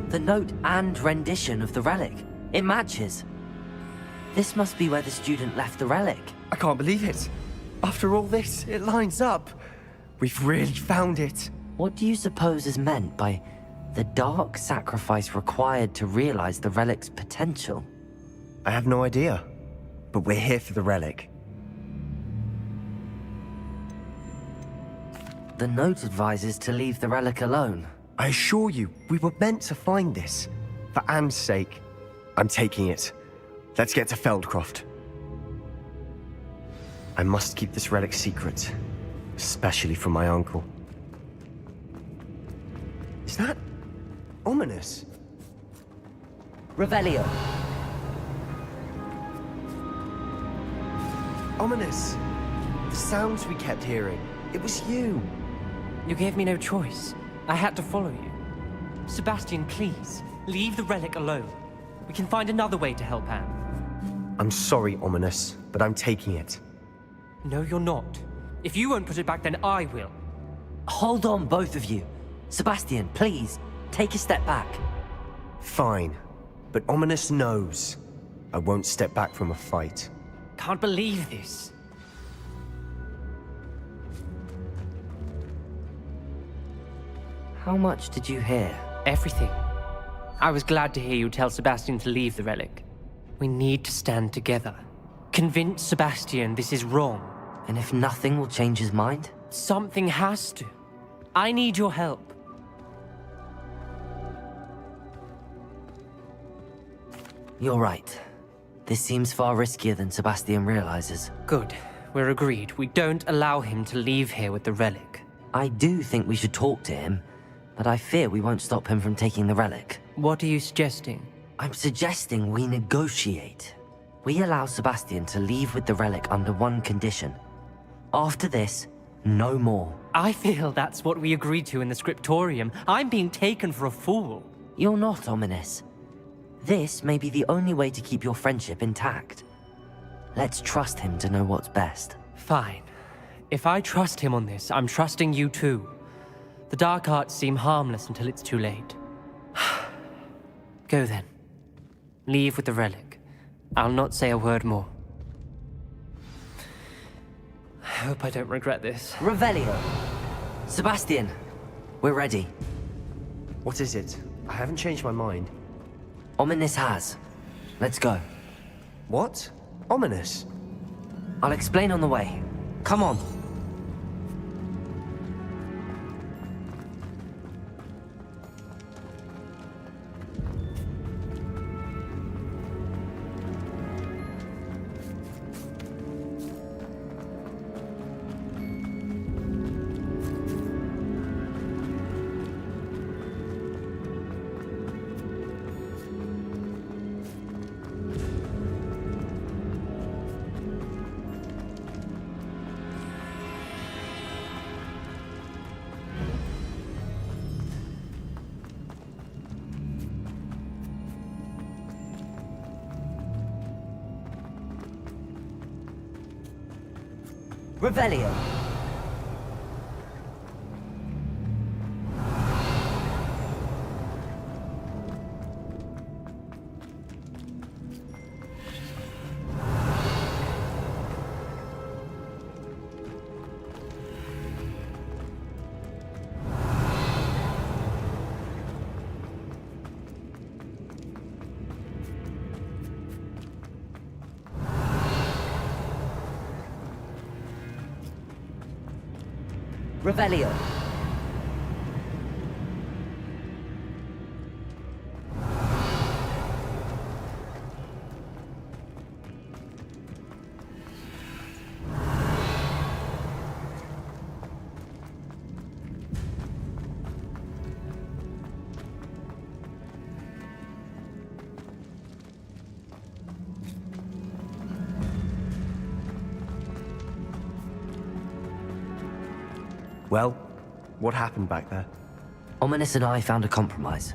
The note and rendition of the relic. It matches. This must be where the student left the relic. I can't believe it. After all this, it lines up. We've really found it. What do you suppose is meant by the dark sacrifice required to realize the relic's potential? I have no idea, but we're here for the relic. The note advises to leave the relic alone. I assure you, we were meant to find this. For Anne's sake, I'm taking it. Let's get to Feldcroft. I must keep this relic secret, especially from my uncle. Is that ominous? Revelio. Ominous. The sounds we kept hearing. It was you. You gave me no choice. I had to follow you. Sebastian, please, leave the relic alone. We can find another way to help Anne. I'm sorry, Ominous, but I'm taking it. No, you're not. If you won't put it back, then I will. Hold on, both of you. Sebastian, please, take a step back. Fine, but Ominous knows I won't step back from a fight. Can't believe this. How much did you hear? Everything. I was glad to hear you tell Sebastian to leave the relic. We need to stand together. Convince Sebastian this is wrong. And if nothing will change his mind? Something has to. I need your help. You're right. This seems far riskier than Sebastian realizes. Good. We're agreed. We don't allow him to leave here with the relic. I do think we should talk to him, but I fear we won't stop him from taking the relic. What are you suggesting? I'm suggesting we negotiate. We allow Sebastian to leave with the relic under one condition. After this, no more. I feel that's what we agreed to in the scriptorium. I'm being taken for a fool. You're not, Ominous. This may be the only way to keep your friendship intact. Let's trust him to know what's best. Fine. If I trust him on this, I'm trusting you too. The dark arts seem harmless until it's too late. Go then. Leave with the relic. I'll not say a word more. I hope I don't regret this. Revelio! Sebastian, we're ready. What is it? I haven't changed my mind. Ominous has. Let's go. What? Ominous? I'll explain on the way. Come on. Revelio. Revelio. Well, what happened back there? Ominous and I found a compromise.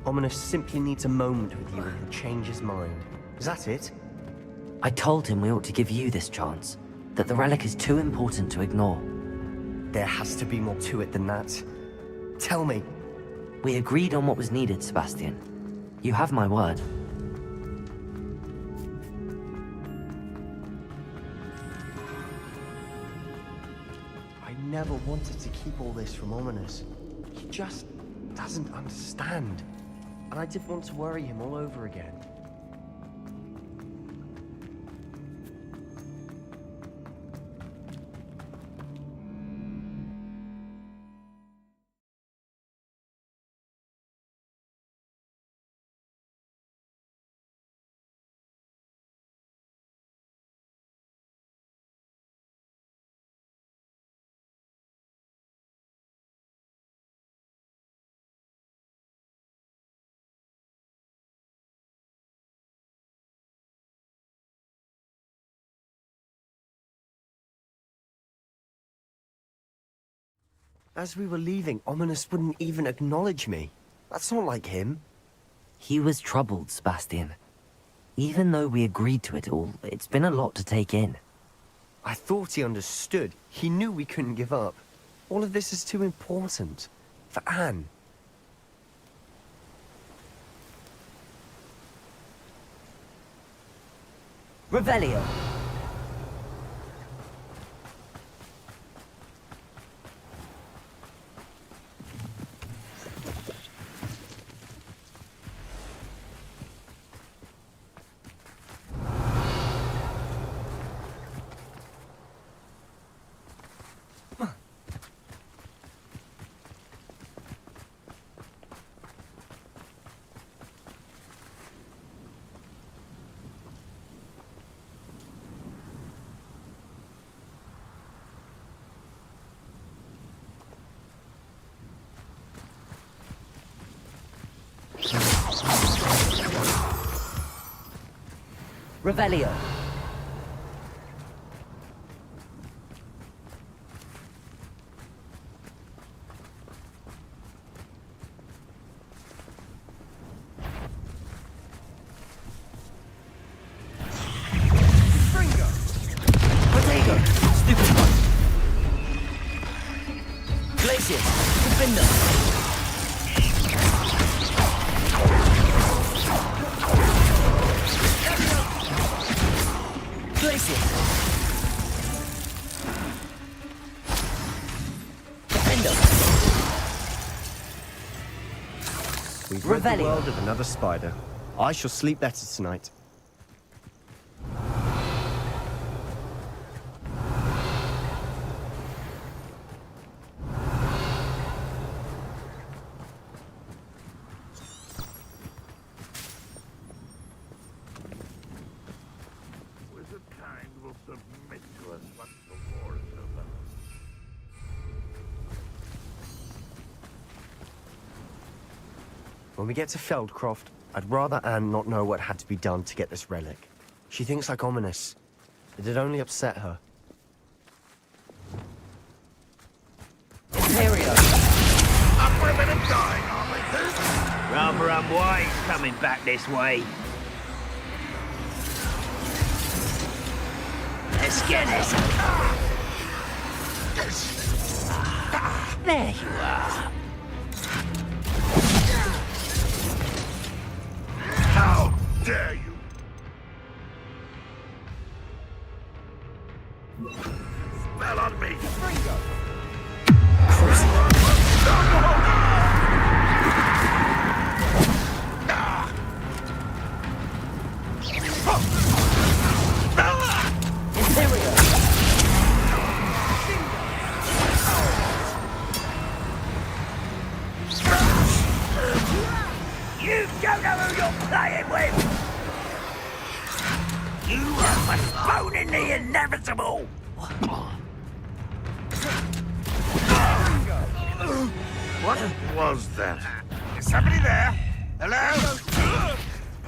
Ominous simply needs a moment with you and he'll change his mind. Is that it? I told him we ought to give you this chance, that the relic is too important to ignore. There has to be more to it than that. Tell me. We agreed on what was needed, Sebastian. You have my word. I never wanted to keep all this from Ominous. He just doesn't understand. And I didn't want to worry him all over again. As we were leaving, Ominous wouldn't even acknowledge me. That's not like him. He was troubled, Sebastian. Even though we agreed to it all, it's been a lot to take in. I thought he understood. He knew we couldn't give up. All of this is too important. For Anne. Revelio! Revelio. Protego. Stupid one. Glacier. Defender. Glacier. Defender. We've rid the world of another spider. I shall sleep better tonight. When we get to Feldcroft, I'd rather Anne not know what had to be done to get this relic. She thinks like Ominous. It'd only upset her. Imperio! Up for a bit of dying, aren't we? Rather unwise coming back this way. Let's get this. There you are. How dare you! Spell on me! You don't know who you're playing with! You are postponing the inevitable! What was that? Is somebody there? Hello?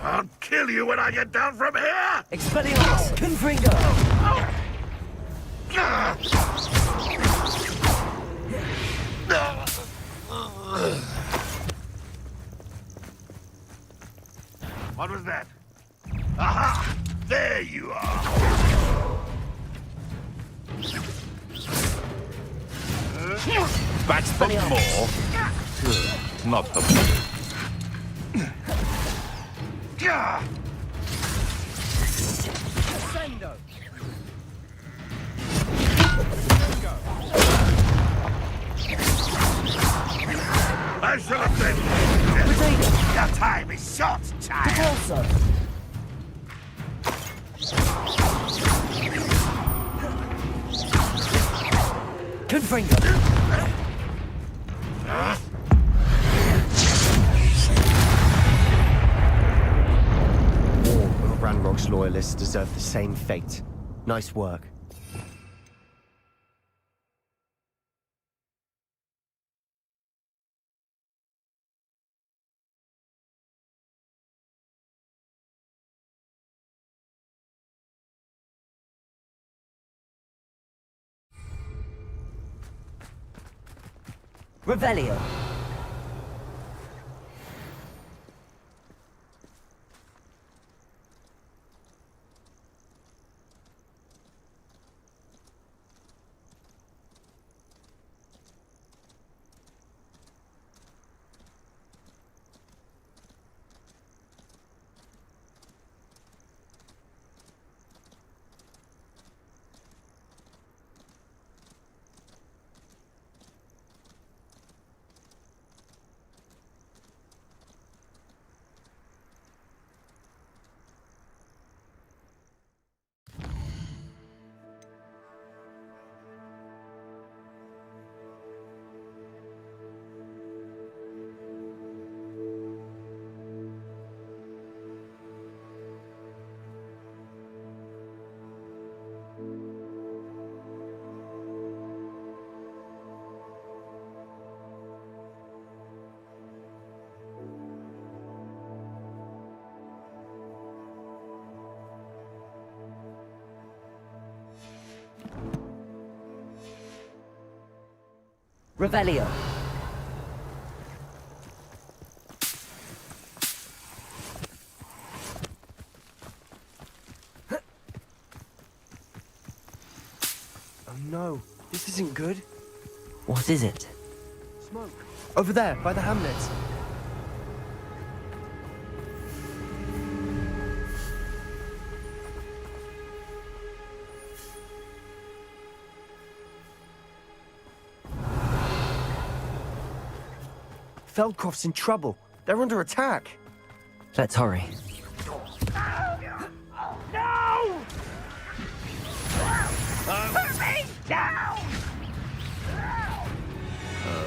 I'll kill you when I get down from here! Expelliarmus! Confringo! What was that? Aha! There you are. That's the more. Good. Not the more. I shall have been. Your time is short, child. All of Ranrock's loyalists deserve the same fate. Nice work. Revelio. Revelio. Oh no, this isn't good. What is it? Smoke. Over there, by the hamlet. Feldcroft's in trouble. They're under attack. Let's hurry. No! Put me down!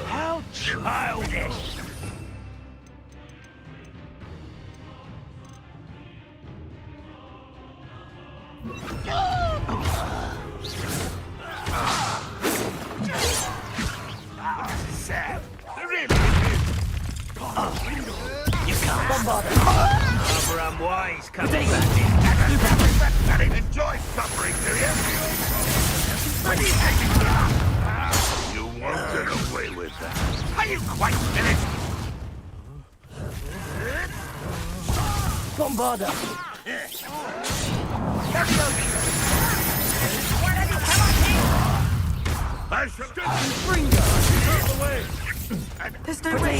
How childish! Sam, really? You can't bombard them. Rather unwise, come on. Enjoy suffering, do you? You won't get away with that. Are you quite finished? Bombarder! I shall get you, Ringo! Out of the way! There's no way.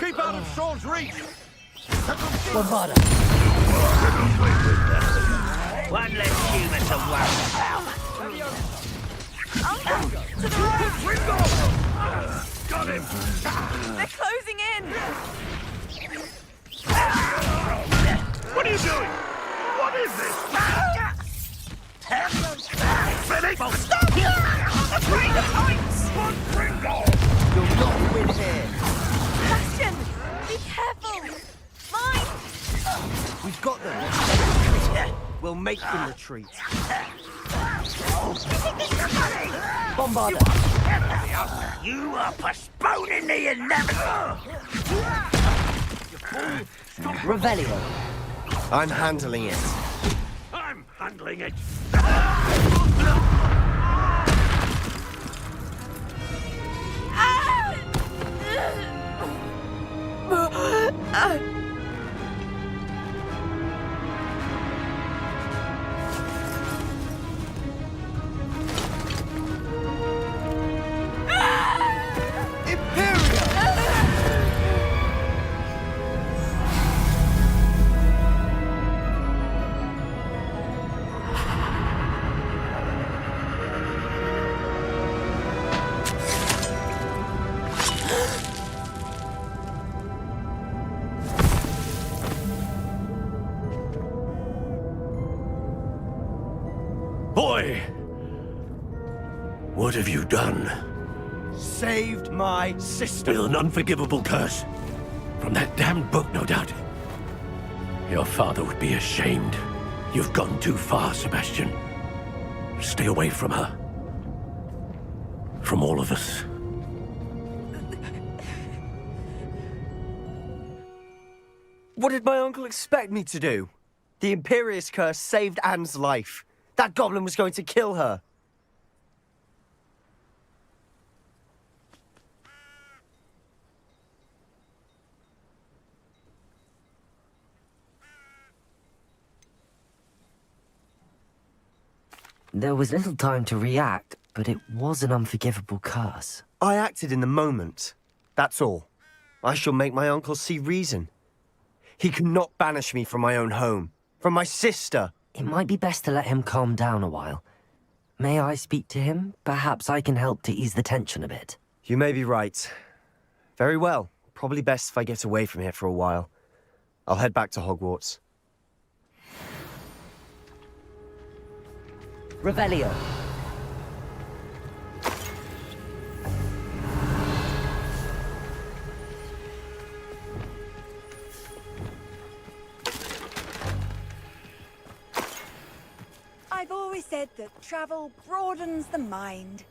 Keep out of Sean's reach! Bombarder! One less human to worry about. To the right! Ringo! Got him! They're closing in! What are you doing? What is this? Finish! Stop! I'm afraid of heights! Ringo! You'll not win here. Bastion! Be careful! Mine! We've got them. We'll make them retreat. Bombarder! You are postponing the inevitable. Revelio! I'm handling it. I'm handling it! Boy! What have you done? Saved my sister. With an unforgivable curse. From that damned book, no doubt. Your father would be ashamed. You've gone too far, Sebastian. Stay away from her. From all of us. What did my uncle expect me to do? The Imperious curse saved Anne's life. That goblin was going to kill her. There was little time to react, but it was an unforgivable curse. I acted in the moment. That's all. I shall make my uncle see reason. He cannot banish me from my own home. From my sister. It might be best to let him calm down a while. May I speak to him? Perhaps I can help to ease the tension a bit. You may be right. Very well. Probably best if I get away from here for a while. I'll head back to Hogwarts. Revelio. I've always said that travel broadens the mind.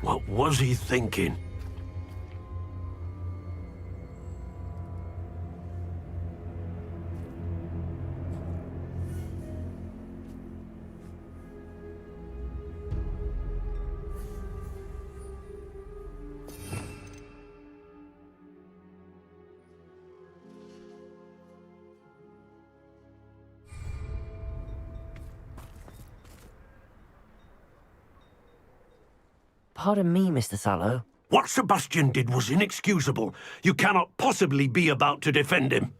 What was he thinking? Pardon me, Mr. Sallow. What Sebastian did was inexcusable. You cannot possibly be about to defend him.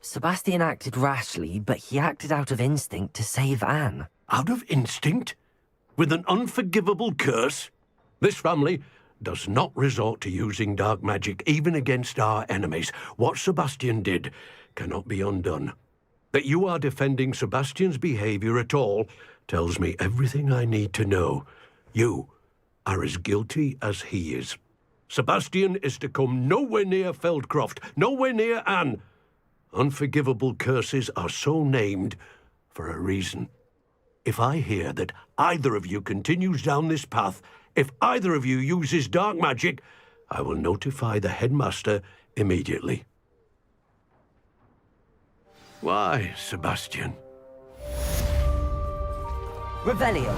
Sebastian acted rashly, but he acted out of instinct to save Anne. Out of instinct? With an unforgivable curse? This family does not resort to using dark magic even against our enemies. What Sebastian did cannot be undone. That you are defending Sebastian's behavior at all tells me everything I need to know. You are as guilty as he is. Sebastian is to come nowhere near Feldcroft, nowhere near Anne. Unforgivable curses are so named for a reason. If I hear that either of you continues down this path, if either of you uses dark magic, I will notify the headmaster immediately. Why, Sebastian? Revelio.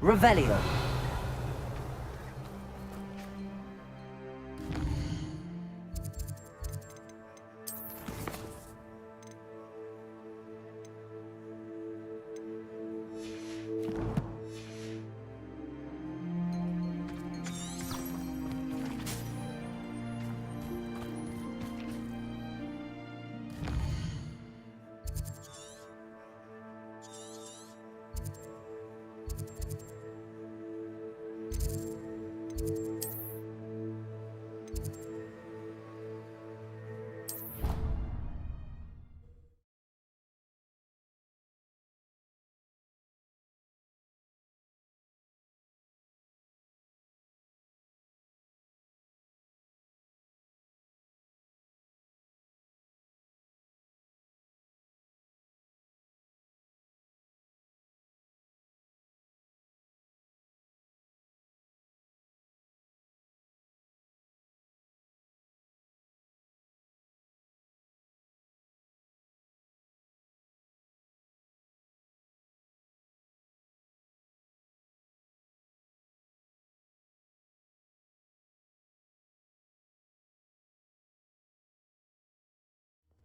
Revelio.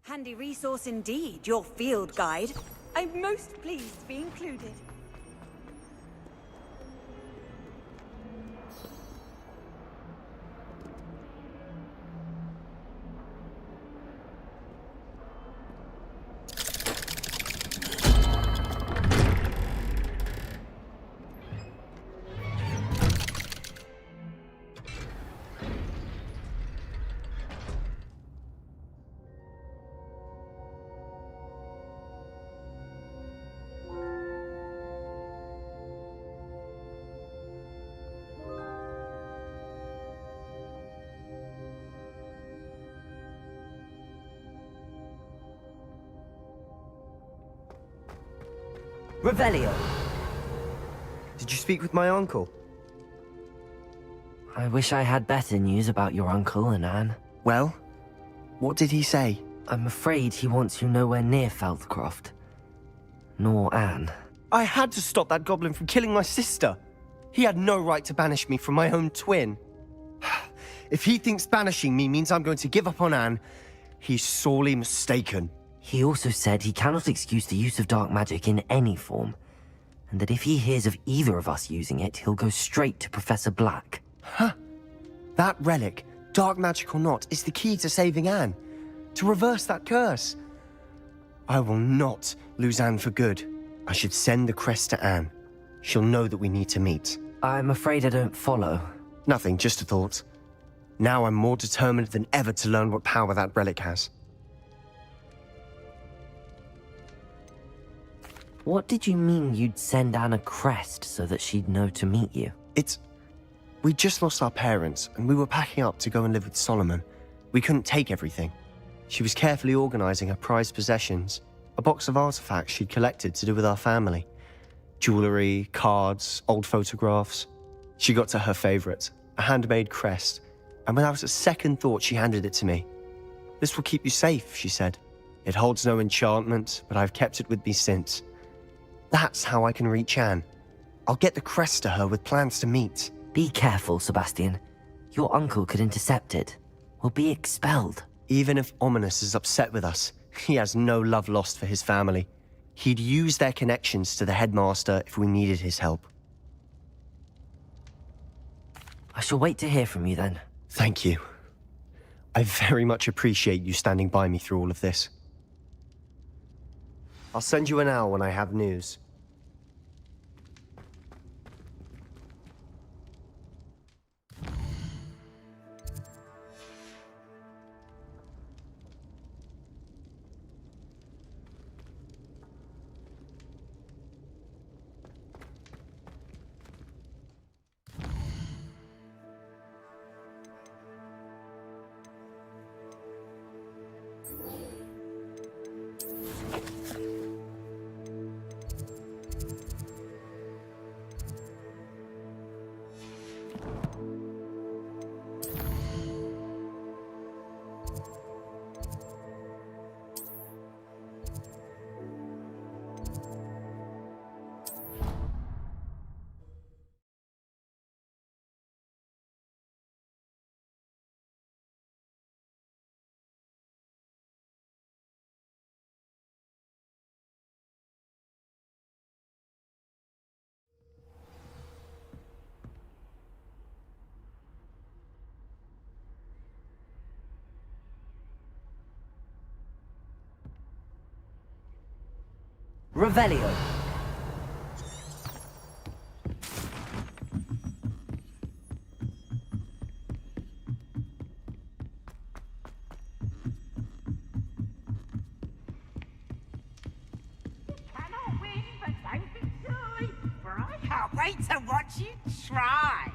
Handy resource indeed, your field guide. I'm most pleased to be included. Revelio. Did you speak with my uncle? I wish I had better news about your uncle and Anne. Well, what did he say? I'm afraid he wants you nowhere near Feldcroft. Nor Anne. I had to stop that goblin from killing my sister. He had no right to banish me from my own twin. If he thinks banishing me means I'm going to give up on Anne, he's sorely mistaken. He also said he cannot excuse the use of dark magic in any form, and that if he hears of either of us using it, he'll go straight to Professor Black. Huh. That relic, dark magic or not, is the key to saving Anne. To reverse that curse. I will not lose Anne for good. I should send the crest to Anne. She'll know that we need to meet. I'm afraid I don't follow. Nothing, just a thought. Now I'm more determined than ever to learn what power that relic has. What did you mean you'd send Anne a crest so that she'd know to meet you? We just lost our parents, and we were packing up to go and live with Solomon. We couldn't take everything. She was carefully organizing her prized possessions, a box of artifacts she'd collected to do with our family. Jewelry, cards, old photographs. She got to her favorite, a handmade crest, and without a second thought she handed it to me. "This will keep you safe," she said. "It holds no enchantment, but I've kept it with me since. That's how I can reach Anne. I'll get the crest to her with plans to meet." Be careful, Sebastian. Your uncle could intercept it. We'll be expelled. Even if Ominous is upset with us, he has no love lost for his family. He'd use their connections to the headmaster if we needed his help. I shall wait to hear from you then. Thank you. I very much appreciate you standing by me through all of this. I'll send you an owl when I have news. Revelio. Cannot win, but don't be silly, for I can't wait to watch you try.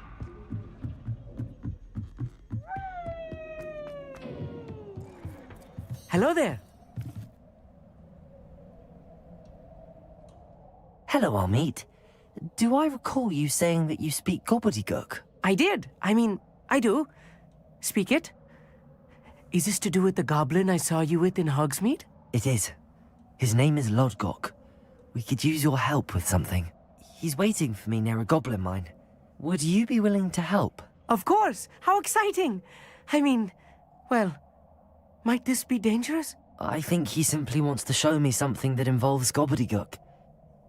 Hello there. Hello, Amit. Do I recall you saying that you speak gobbledygook? I did. I mean, I do. Speak it. Is this to do with the goblin I saw you with in Hogsmeade? It is. His name is Lodgok. We could use your help with something. He's waiting for me near a goblin mine. Would you be willing to help? Of course. How exciting. I mean, well, might this be dangerous? I think he simply wants to show me something that involves gobbledygook.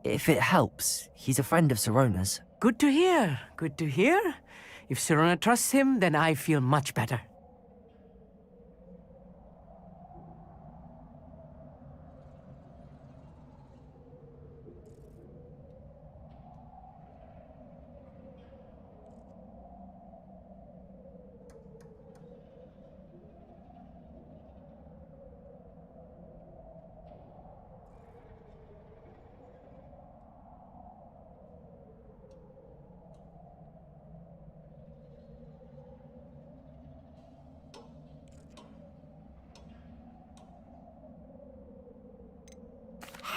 If it helps, he's a friend of Sirona's. Good to hear. Good to hear. If Sirona trusts him, then I feel much better.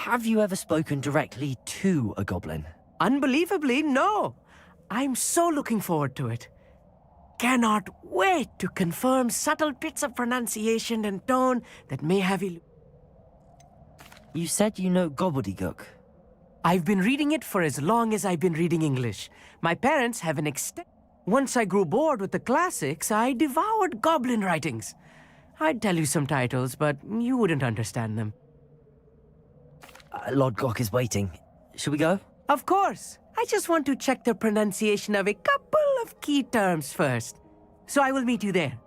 Have you ever spoken directly to a goblin? Unbelievably, no. I'm so looking forward to it. Cannot wait to confirm subtle bits of pronunciation and tone that may have You said you know gobbledygook. I've been reading it for as long as I've been reading English. My parents have an Once I grew bored with the classics, I devoured goblin writings. I'd tell you some titles, but you wouldn't understand them. Lodgok is waiting. Shall we go? Of course. I just want to check the pronunciation of a couple of key terms first. So I will meet you there.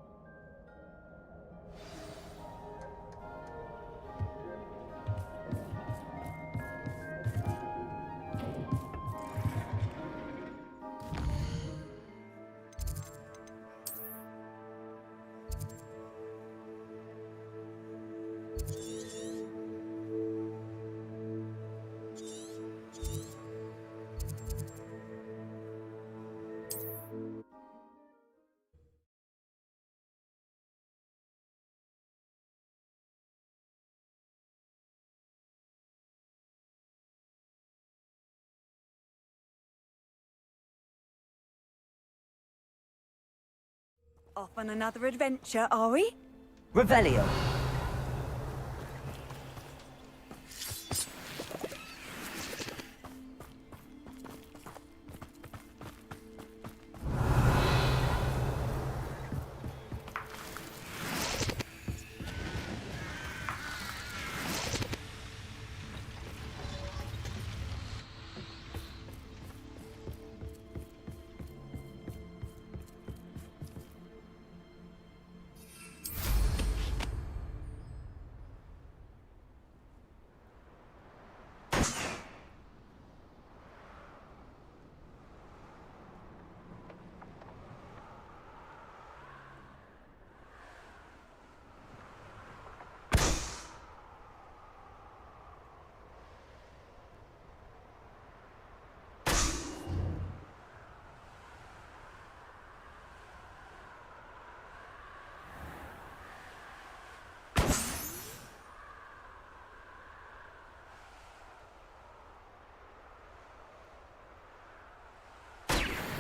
Off on another adventure, are we? Revelio.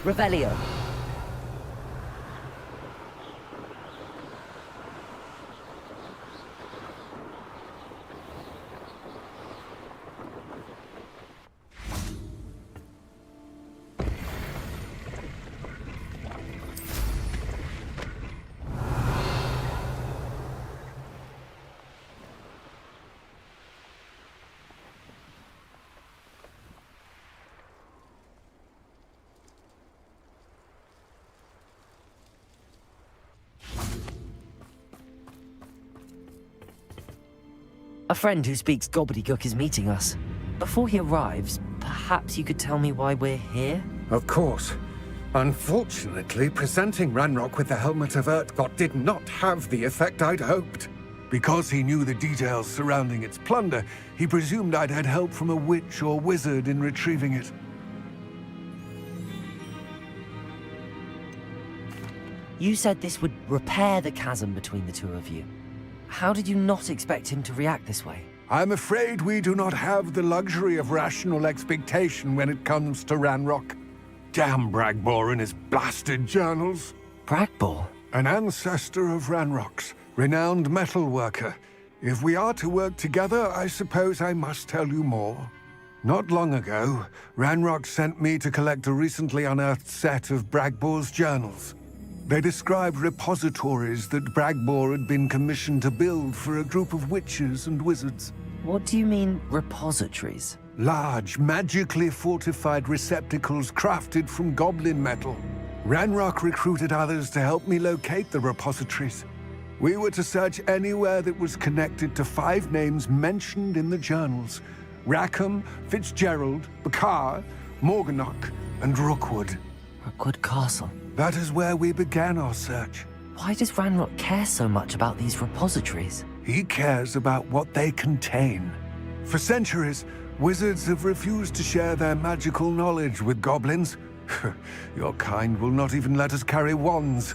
Revelio. A friend who speaks gobbledygook is meeting us. Before he arrives, perhaps you could tell me why we're here? Of course. Unfortunately, presenting Ranrock with the Helmet of Urtkot did not have the effect I'd hoped. Because he knew the details surrounding its plunder, he presumed I'd had help from a witch or wizard in retrieving it. You said this would repair the chasm between the two of you. How did you not expect him to react this way? I'm afraid we do not have the luxury of rational expectation when it comes to Ranrock. Damn Bragbor and his blasted journals. Bragbor? An ancestor of Ranrock's, renowned metal worker. If we are to work together, I suppose I must tell you more. Not long ago, Ranrock sent me to collect a recently unearthed set of Bragbor's journals. They described repositories that Bragbor had been commissioned to build for a group of witches and wizards. What do you mean, repositories? Large, magically fortified receptacles crafted from goblin metal. Ranrock recruited others to help me locate the repositories. We were to search anywhere that was connected to 5 names mentioned in the journals: Rackham, Fitzgerald, Bakar, Morganach, and Rookwood. Rookwood Castle. That is where we began our search. Why does Ranrock care so much about these repositories? He cares about what they contain. For centuries, wizards have refused to share their magical knowledge with goblins. Your kind will not even let us carry wands.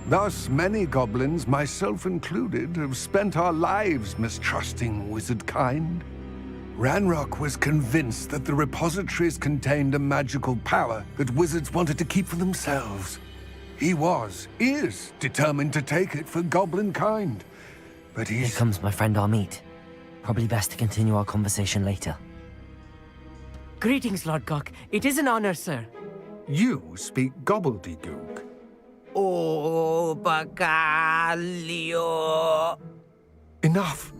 Thus, many goblins, myself included, have spent our lives mistrusting wizard kind. Ranrock was convinced that the repositories contained a magical power that wizards wanted to keep for themselves. He is determined to take it for goblin kind. But Here comes my friend Amit. Probably best to continue our conversation later. Greetings, Lord Gok. It is an honor, sir. You speak gobbledygook. Oh, Bacalio. Enough.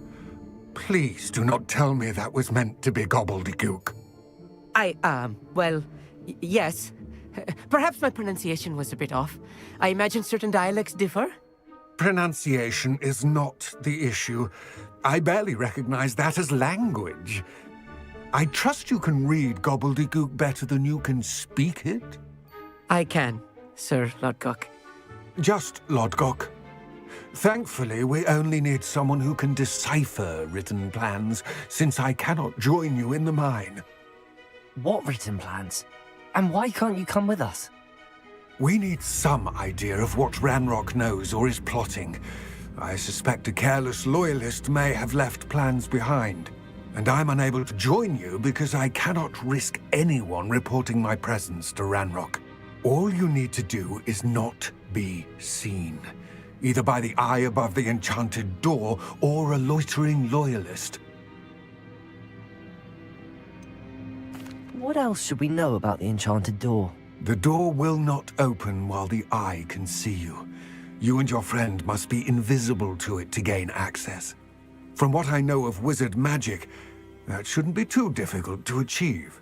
Please do not tell me that was meant to be gobbledygook. Yes. Perhaps my pronunciation was a bit off. I imagine certain dialects differ? Pronunciation is not the issue. I barely recognize that as language. I trust you can read gobbledygook better than you can speak it? I can, Sir Lord Gok. Just Lord Gok. Thankfully, we only need someone who can decipher written plans, since I cannot join you in the mine. What written plans? And why can't you come with us? We need some idea of what Ranrock knows or is plotting. I suspect a careless loyalist may have left plans behind. And I'm unable to join you because I cannot risk anyone reporting my presence to Ranrock. All you need to do is not be seen, either by the eye above the enchanted door or a loitering loyalist. What else should we know about the enchanted door? The door will not open while the eye can see you. You and your friend must be invisible to it to gain access. From what I know of wizard magic, that shouldn't be too difficult to achieve.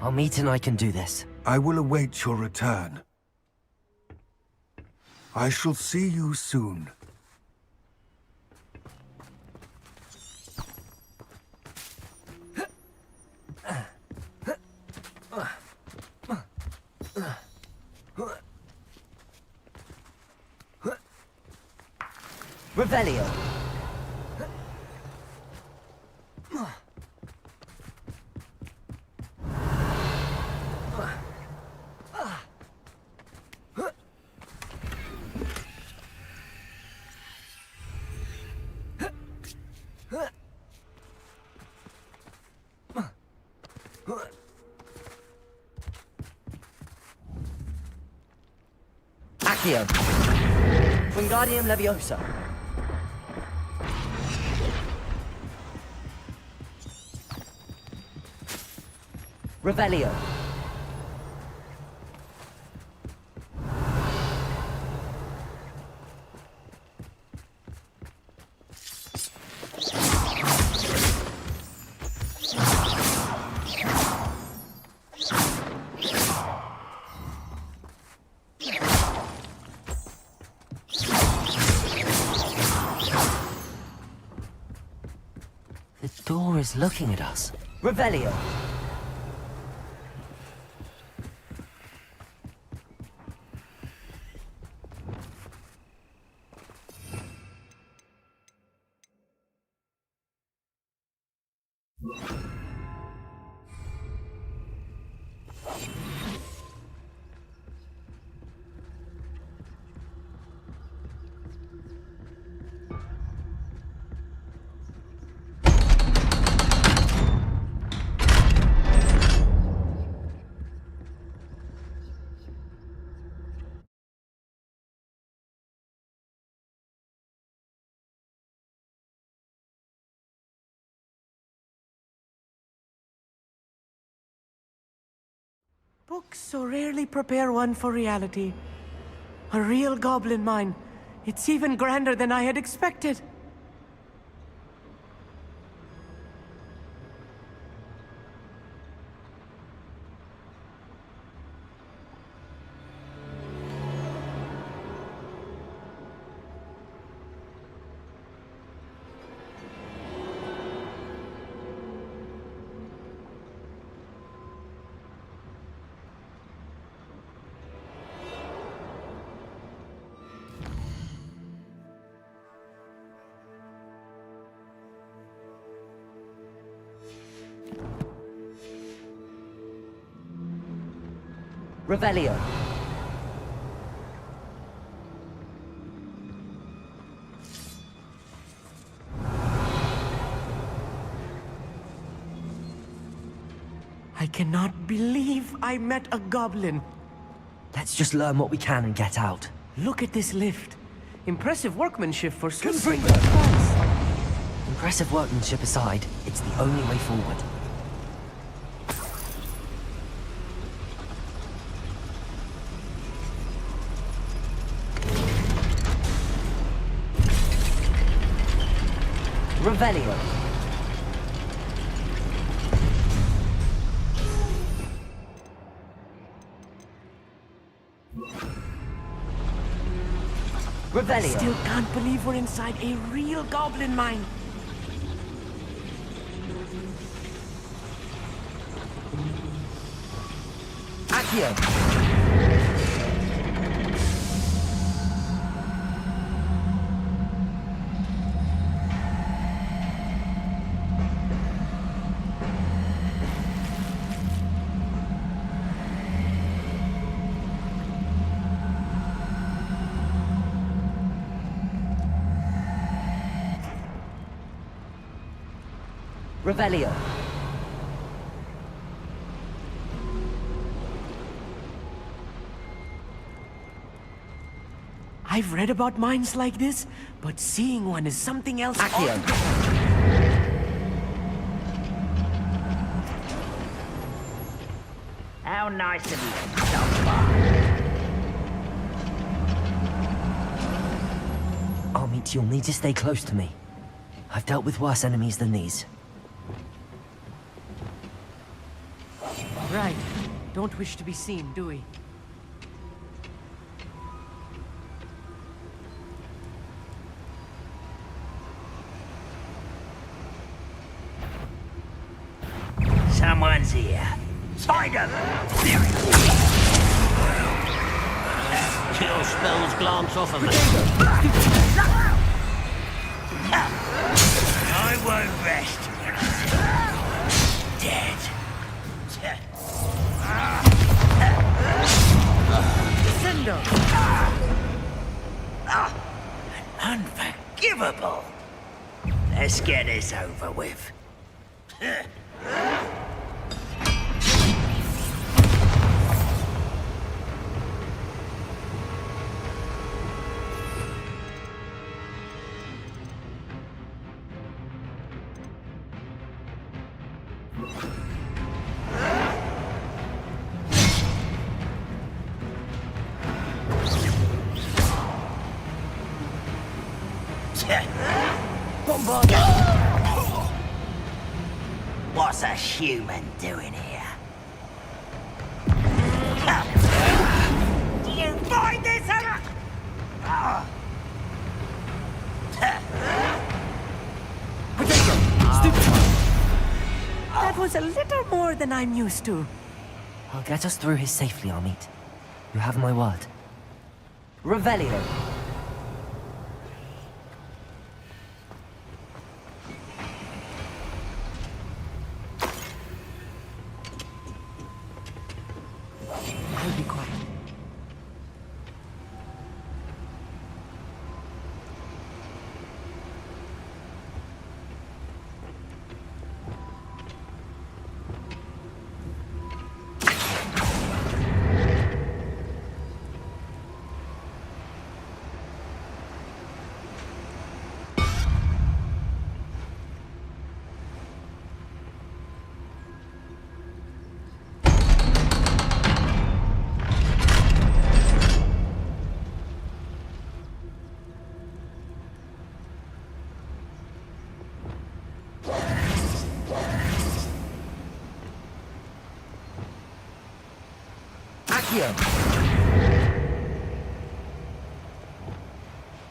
Armit and I can do this. I will await your return. I shall see you soon. Revelio. Accio. Wingardium Leviosa. Revelio. The door is looking at us. Revelio. Books so rarely prepare one for reality. A real goblin mine. It's even grander than I had expected. Revelio. I cannot believe I met a goblin. Let's just learn what we can and get out. Look at this lift. Impressive workmanship for Swiss. Impressive workmanship aside, it's the only way forward. Revelio. Revelio. Still can't believe we're inside a real goblin mine. Accio. Revelio. I've read about mines like this, but seeing one is something else. Accio. How nice of you to stop by. Armit, you'll need to stay close to me. I've dealt with worse enemies than these. Right. Don't wish to be seen, do we? Someone's here. Find him! Chill spells glance off of me. I won't rest. Dead. Sendo! Unforgivable. Let's get this over with. What's a human doing here? Do you find this That was a little more than I'm used to. I'll get us through here safely, Amit. You have my word. Revelio. I'll be quiet.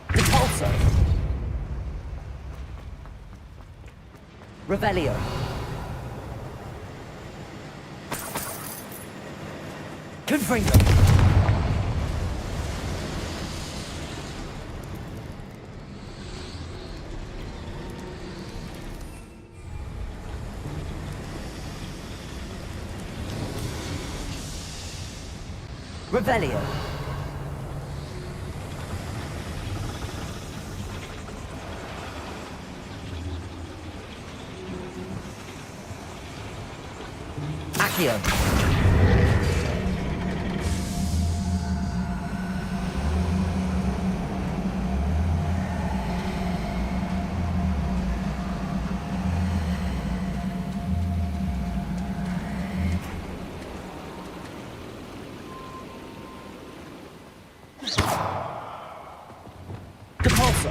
Repulsor. Revelio. Confringo. Revelio. Accio. Depulso.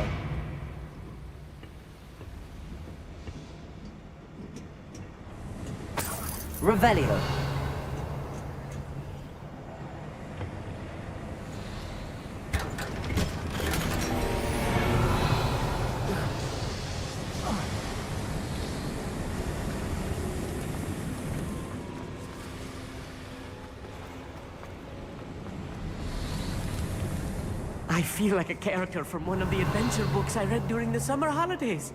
Revelio. I feel like a character from one of the adventure books I read during the summer holidays.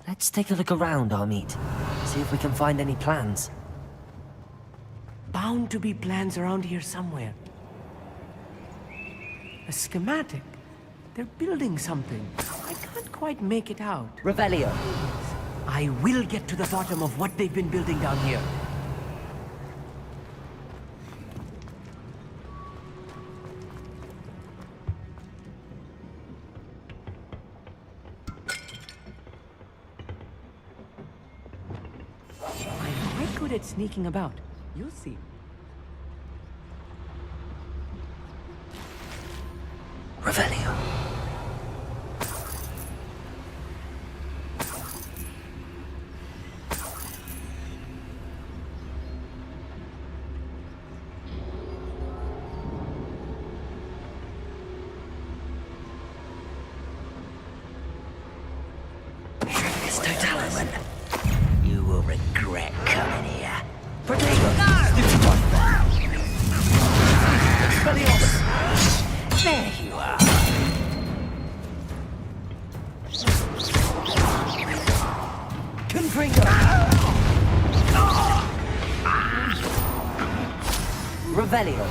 Let's take a look around, Amit. See if we can find any plans. Bound to be plans around here somewhere. A schematic. They're building something. I can't quite make it out. Revelio. I will get to the bottom of what they've been building down here. I'm quite good at sneaking about. You'll see. Revelio. Totalus. You will regret coming here. Protego! There you are. Confringo! Revelio.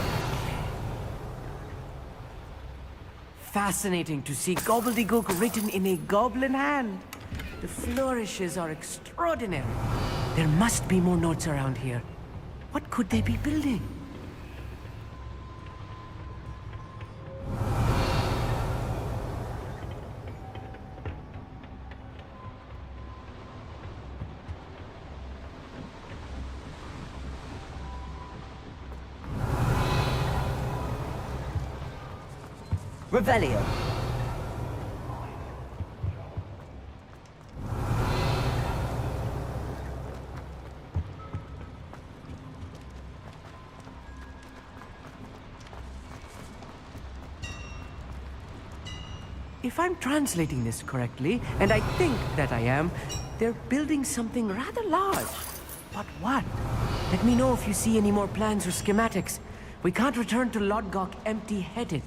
Fascinating to see gobbledygook written in a goblin hand. The flourishes are extraordinary. There must be more notes around here. What could they be building? Revelio. If I'm translating this correctly, and I think that I am, they're building something rather large. But what? Let me know if you see any more plans or schematics. We can't return to Lodgok empty-headed.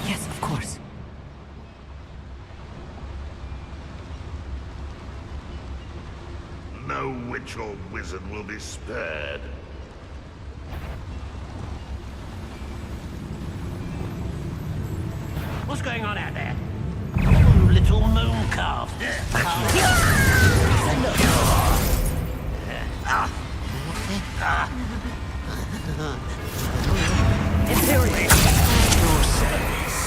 Yes, of course. No witch or wizard will be spared. What's going on out there? You little moon calf. Imperial. Your service.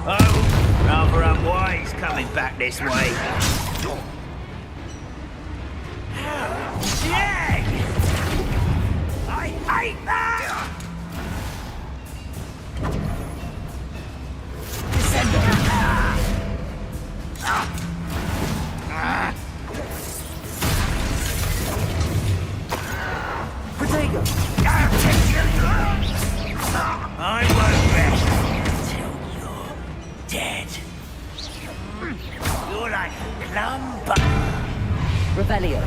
Oh, rather unwise coming back this way. Yeah! I hate that! Protego! I won't rest till you're dead. You're like a plum Revelio.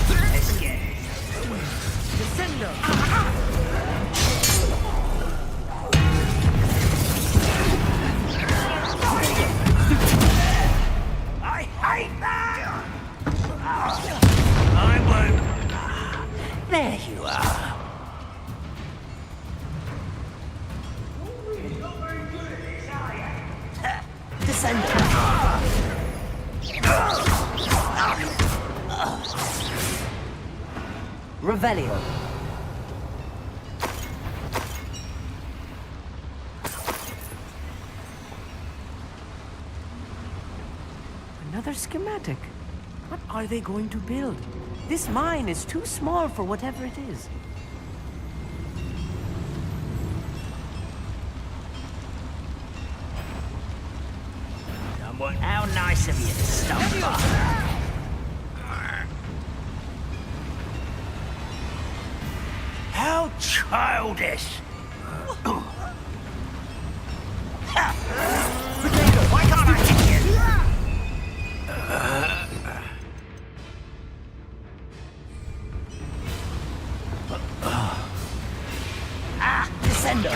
Let's get it. I hate that! I won't. There you are. Revelio. Another schematic. What are they going to build? This mine is too small for whatever it is. How nice of you to stop by. How childish! Potato, why can't I hit you? Descendo!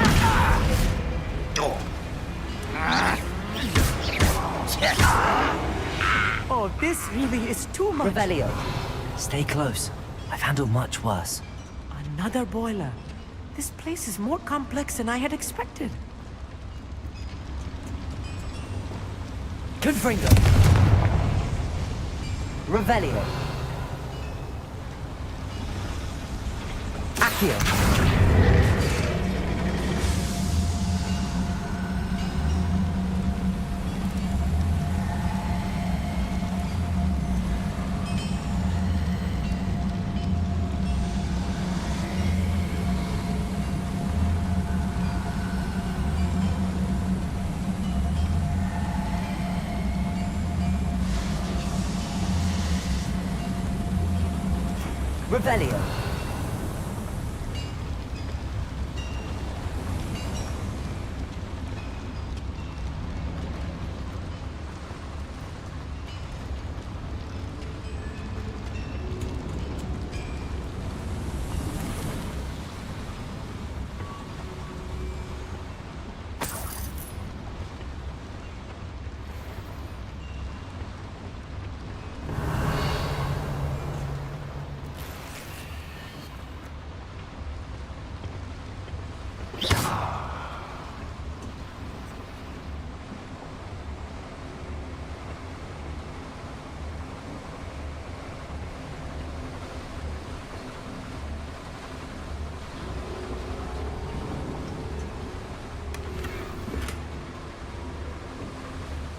Oh, this really is too much. Revelio. Stay close. I've handled much worse. Another boiler. This place is more complex than I had expected. Confringo. Revelio. Accio. Revelio.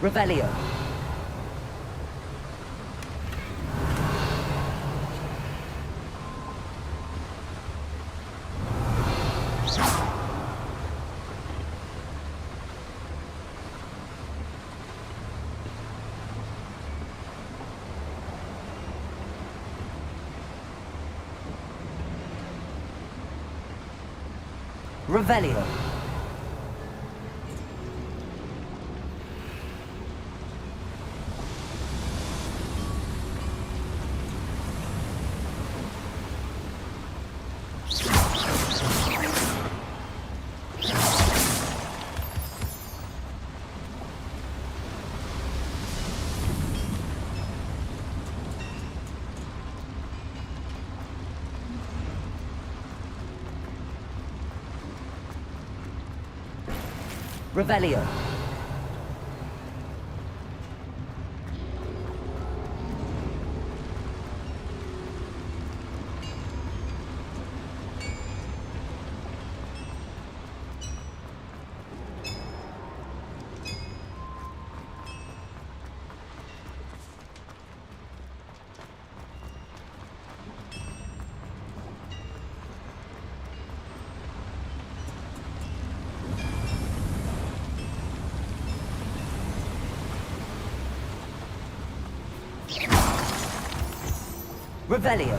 Revelio. Revelio. Revelio. Revelio.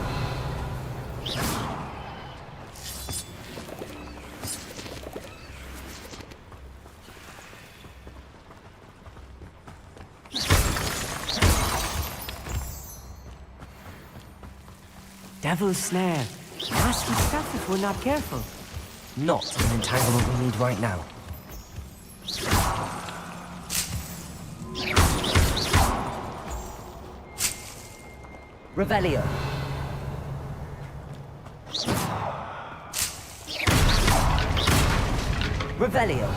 Devil's Snare. Nasty stuff if we're not careful. Not an entanglement we need right now. Revelio. Revelio.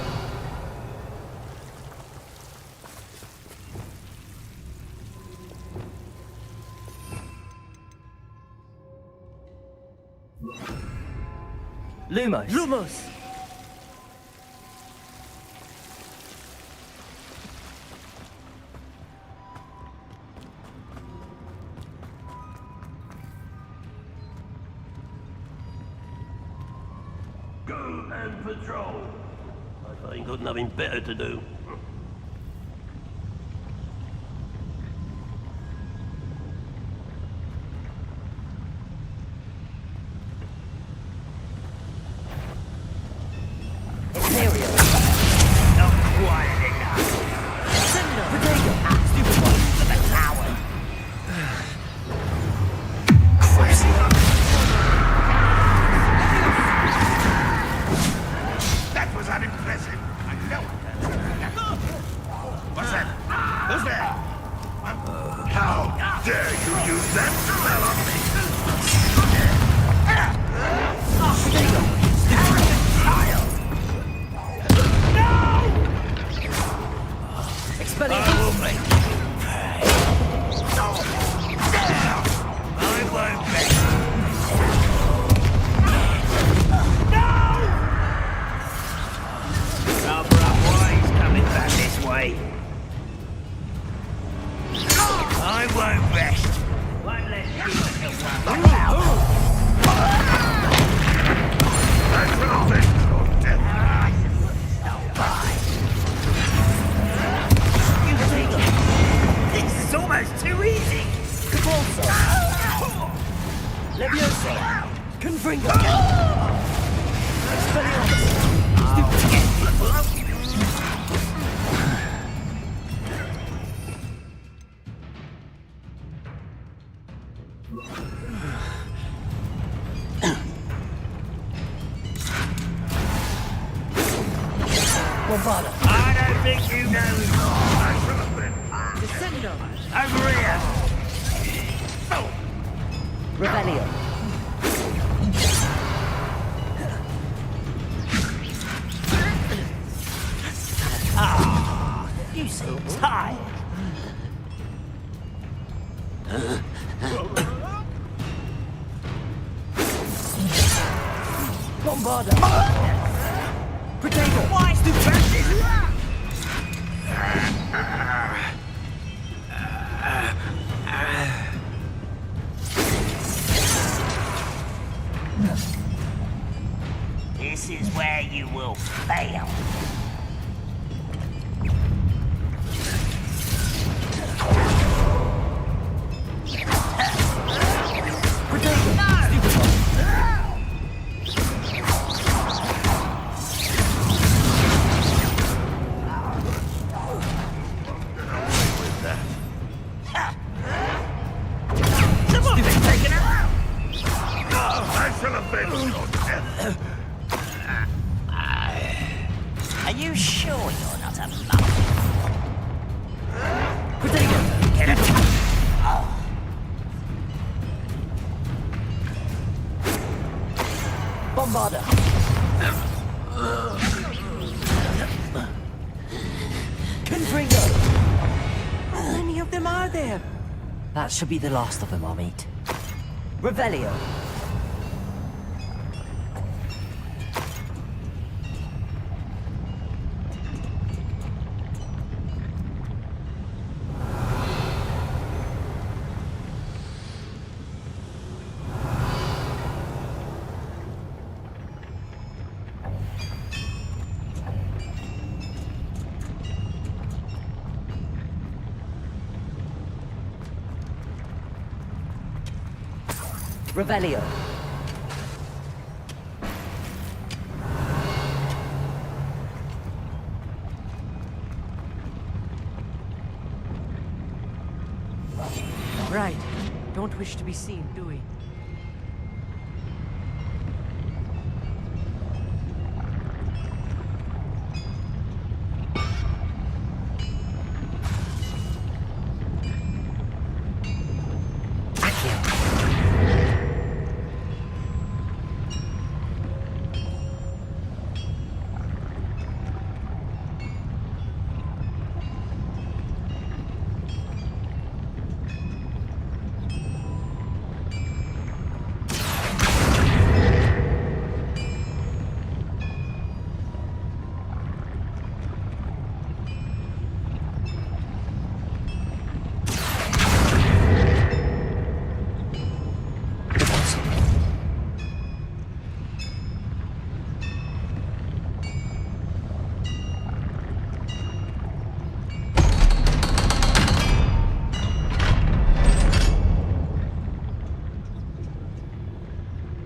Lumos. Lumos! Go and patrol. I ain't got nothing better to do. Let me I don't think you know who Descendo. over here. Revelio. You seem tired. Bombarda. Potato. Why is the This is where you will fail. Are you sure you're not a mummy? Get him. Bombarda. Confringo. How many of them are there? That should be the last of them, Amit. Revelio. Revelio. Right. Don't wish to be seen, do we?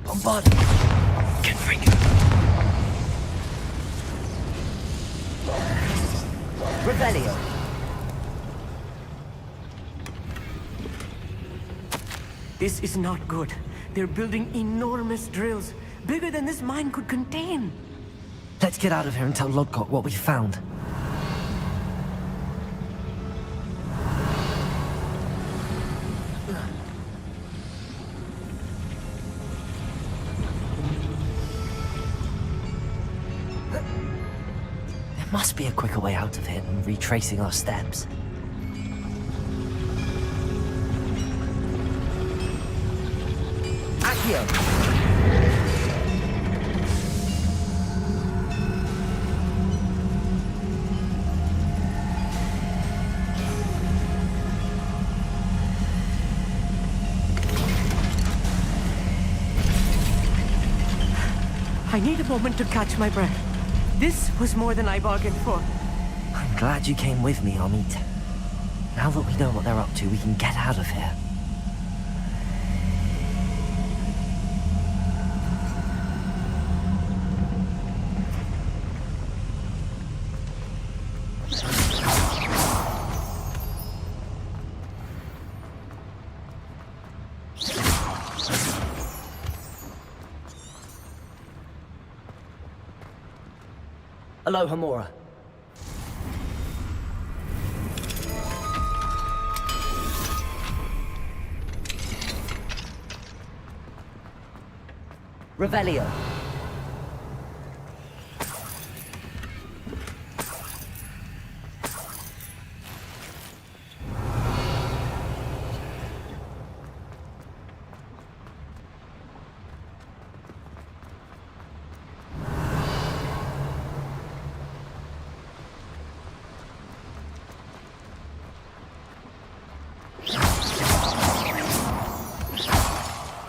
Bombarda. Confringo. Revelio. This is not good. They're building enormous drills, bigger than this mine could contain. Let's get out of here and tell Lodgok what we found. There must be a quicker way out of here than retracing our steps. Accio! I need a moment to catch my breath. This was more than I bargained for. I'm glad you came with me, Amit. Now that we know what they're up to, we can get out of here. Aloha Mora. Revelio.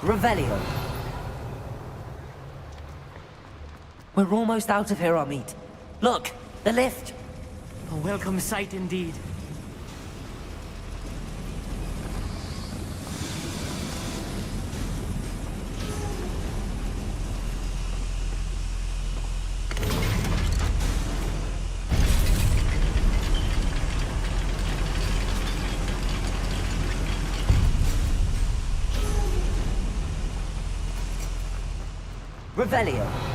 Revelio. We're almost out of here, Amit. Look, the lift. A welcome sight indeed. Revelio.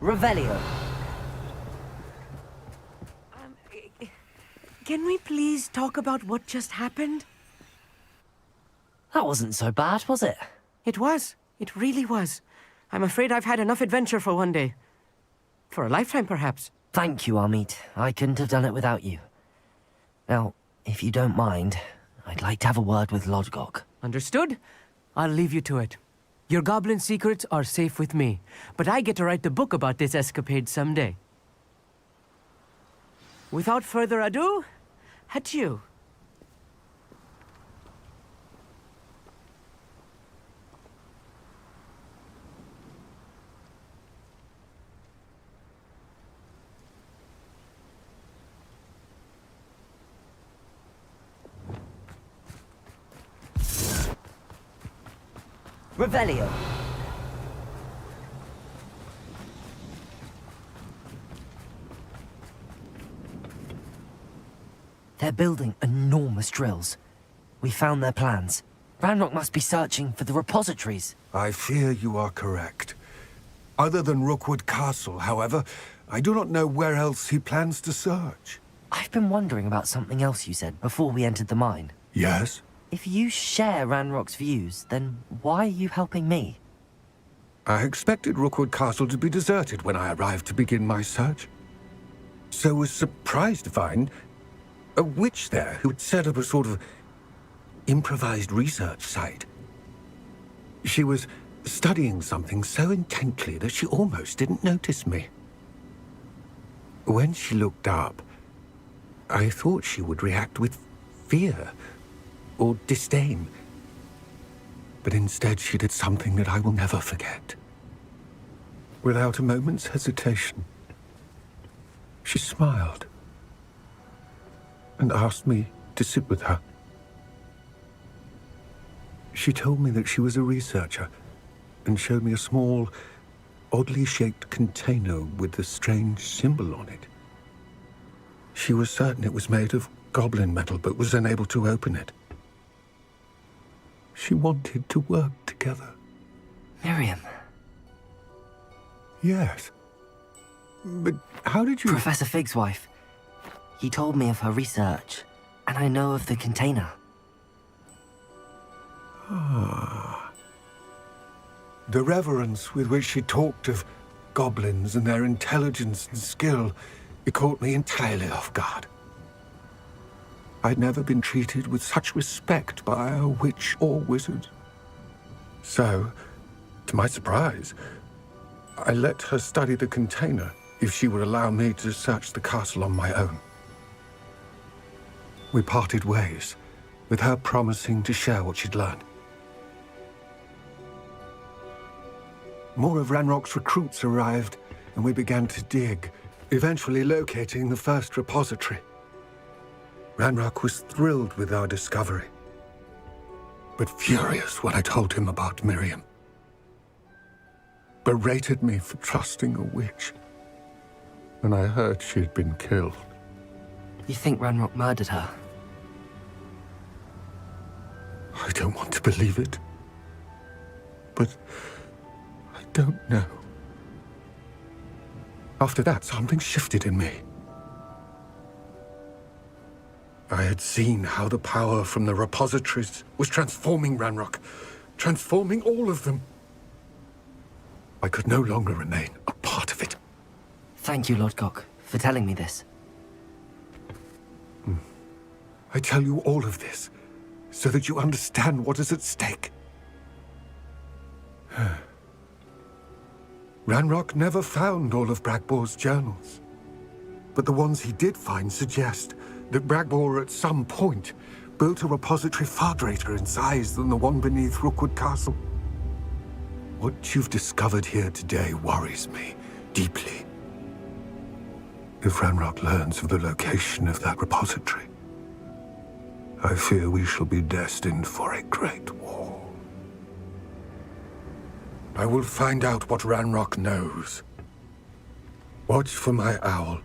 Revelio. Can we please talk about what just happened? That wasn't so bad, was it? It was. It really was. I'm afraid I've had enough adventure for one day. For a lifetime, perhaps. Thank you, Amit. I couldn't have done it without you. Now, if you don't mind, I'd like to have a word with Lodgok. Understood? I'll leave you to it. Your goblin secrets are safe with me, but I get to write the book about this escapade someday. Without further ado, adieu. Revelio. They're building enormous drills. We found their plans. Ranrock must be searching for the repositories. I fear you are correct. Other than Rookwood Castle, however, I do not know where else he plans to search. I've been wondering about something else you said before we entered the mine. Yes? If you share Ranrock's views, then why are you helping me? I expected Rookwood Castle to be deserted when I arrived to begin my search. So was surprised to find a witch there who had set up a sort of improvised research site. She was studying something so intently that she almost didn't notice me. When she looked up, I thought she would react with fear or disdain. But instead she did something that I will never forget. Without a moment's hesitation, she smiled and asked me to sit with her. She told me that she was a researcher and showed me a small, oddly shaped container with a strange symbol on it. She was certain it was made of goblin metal, but was unable to open it. She wanted to work together. Miriam. Yes. But how did you... Professor Fig's wife. He told me of her research, and I know of the container. Ah. The reverence with which she talked of goblins and their intelligence and skill, it caught me entirely off guard. I'd never been treated with such respect by a witch or wizard. So, to my surprise, I let her study the container if she would allow me to search the castle on my own. We parted ways, with her promising to share what she'd learned. More of Ranrock's recruits arrived, and we began to dig, eventually locating the first repository. Ranrock was thrilled with our discovery, but furious when I told him about Miriam. Berated me for trusting a witch, and I heard she'd been killed. You think Ranrock murdered her? I don't want to believe it, but I don't know. After that, something shifted in me. I had seen how the power from the repositories was transforming Ranrock, transforming all of them. I could no longer remain a part of it. Thank you, Lord GOKU, for telling me this. I tell you all of this so that you understand what is at stake. Ranrock never found all of Bragbor's journals, but the ones he did find suggest that Bragbor at some point built a repository far greater in size than the one beneath Rookwood Castle. What you've discovered here today worries me deeply. If Ranrock learns of the location of that repository, I fear we shall be destined for a great war. I will find out what Ranrock knows. Watch for my owl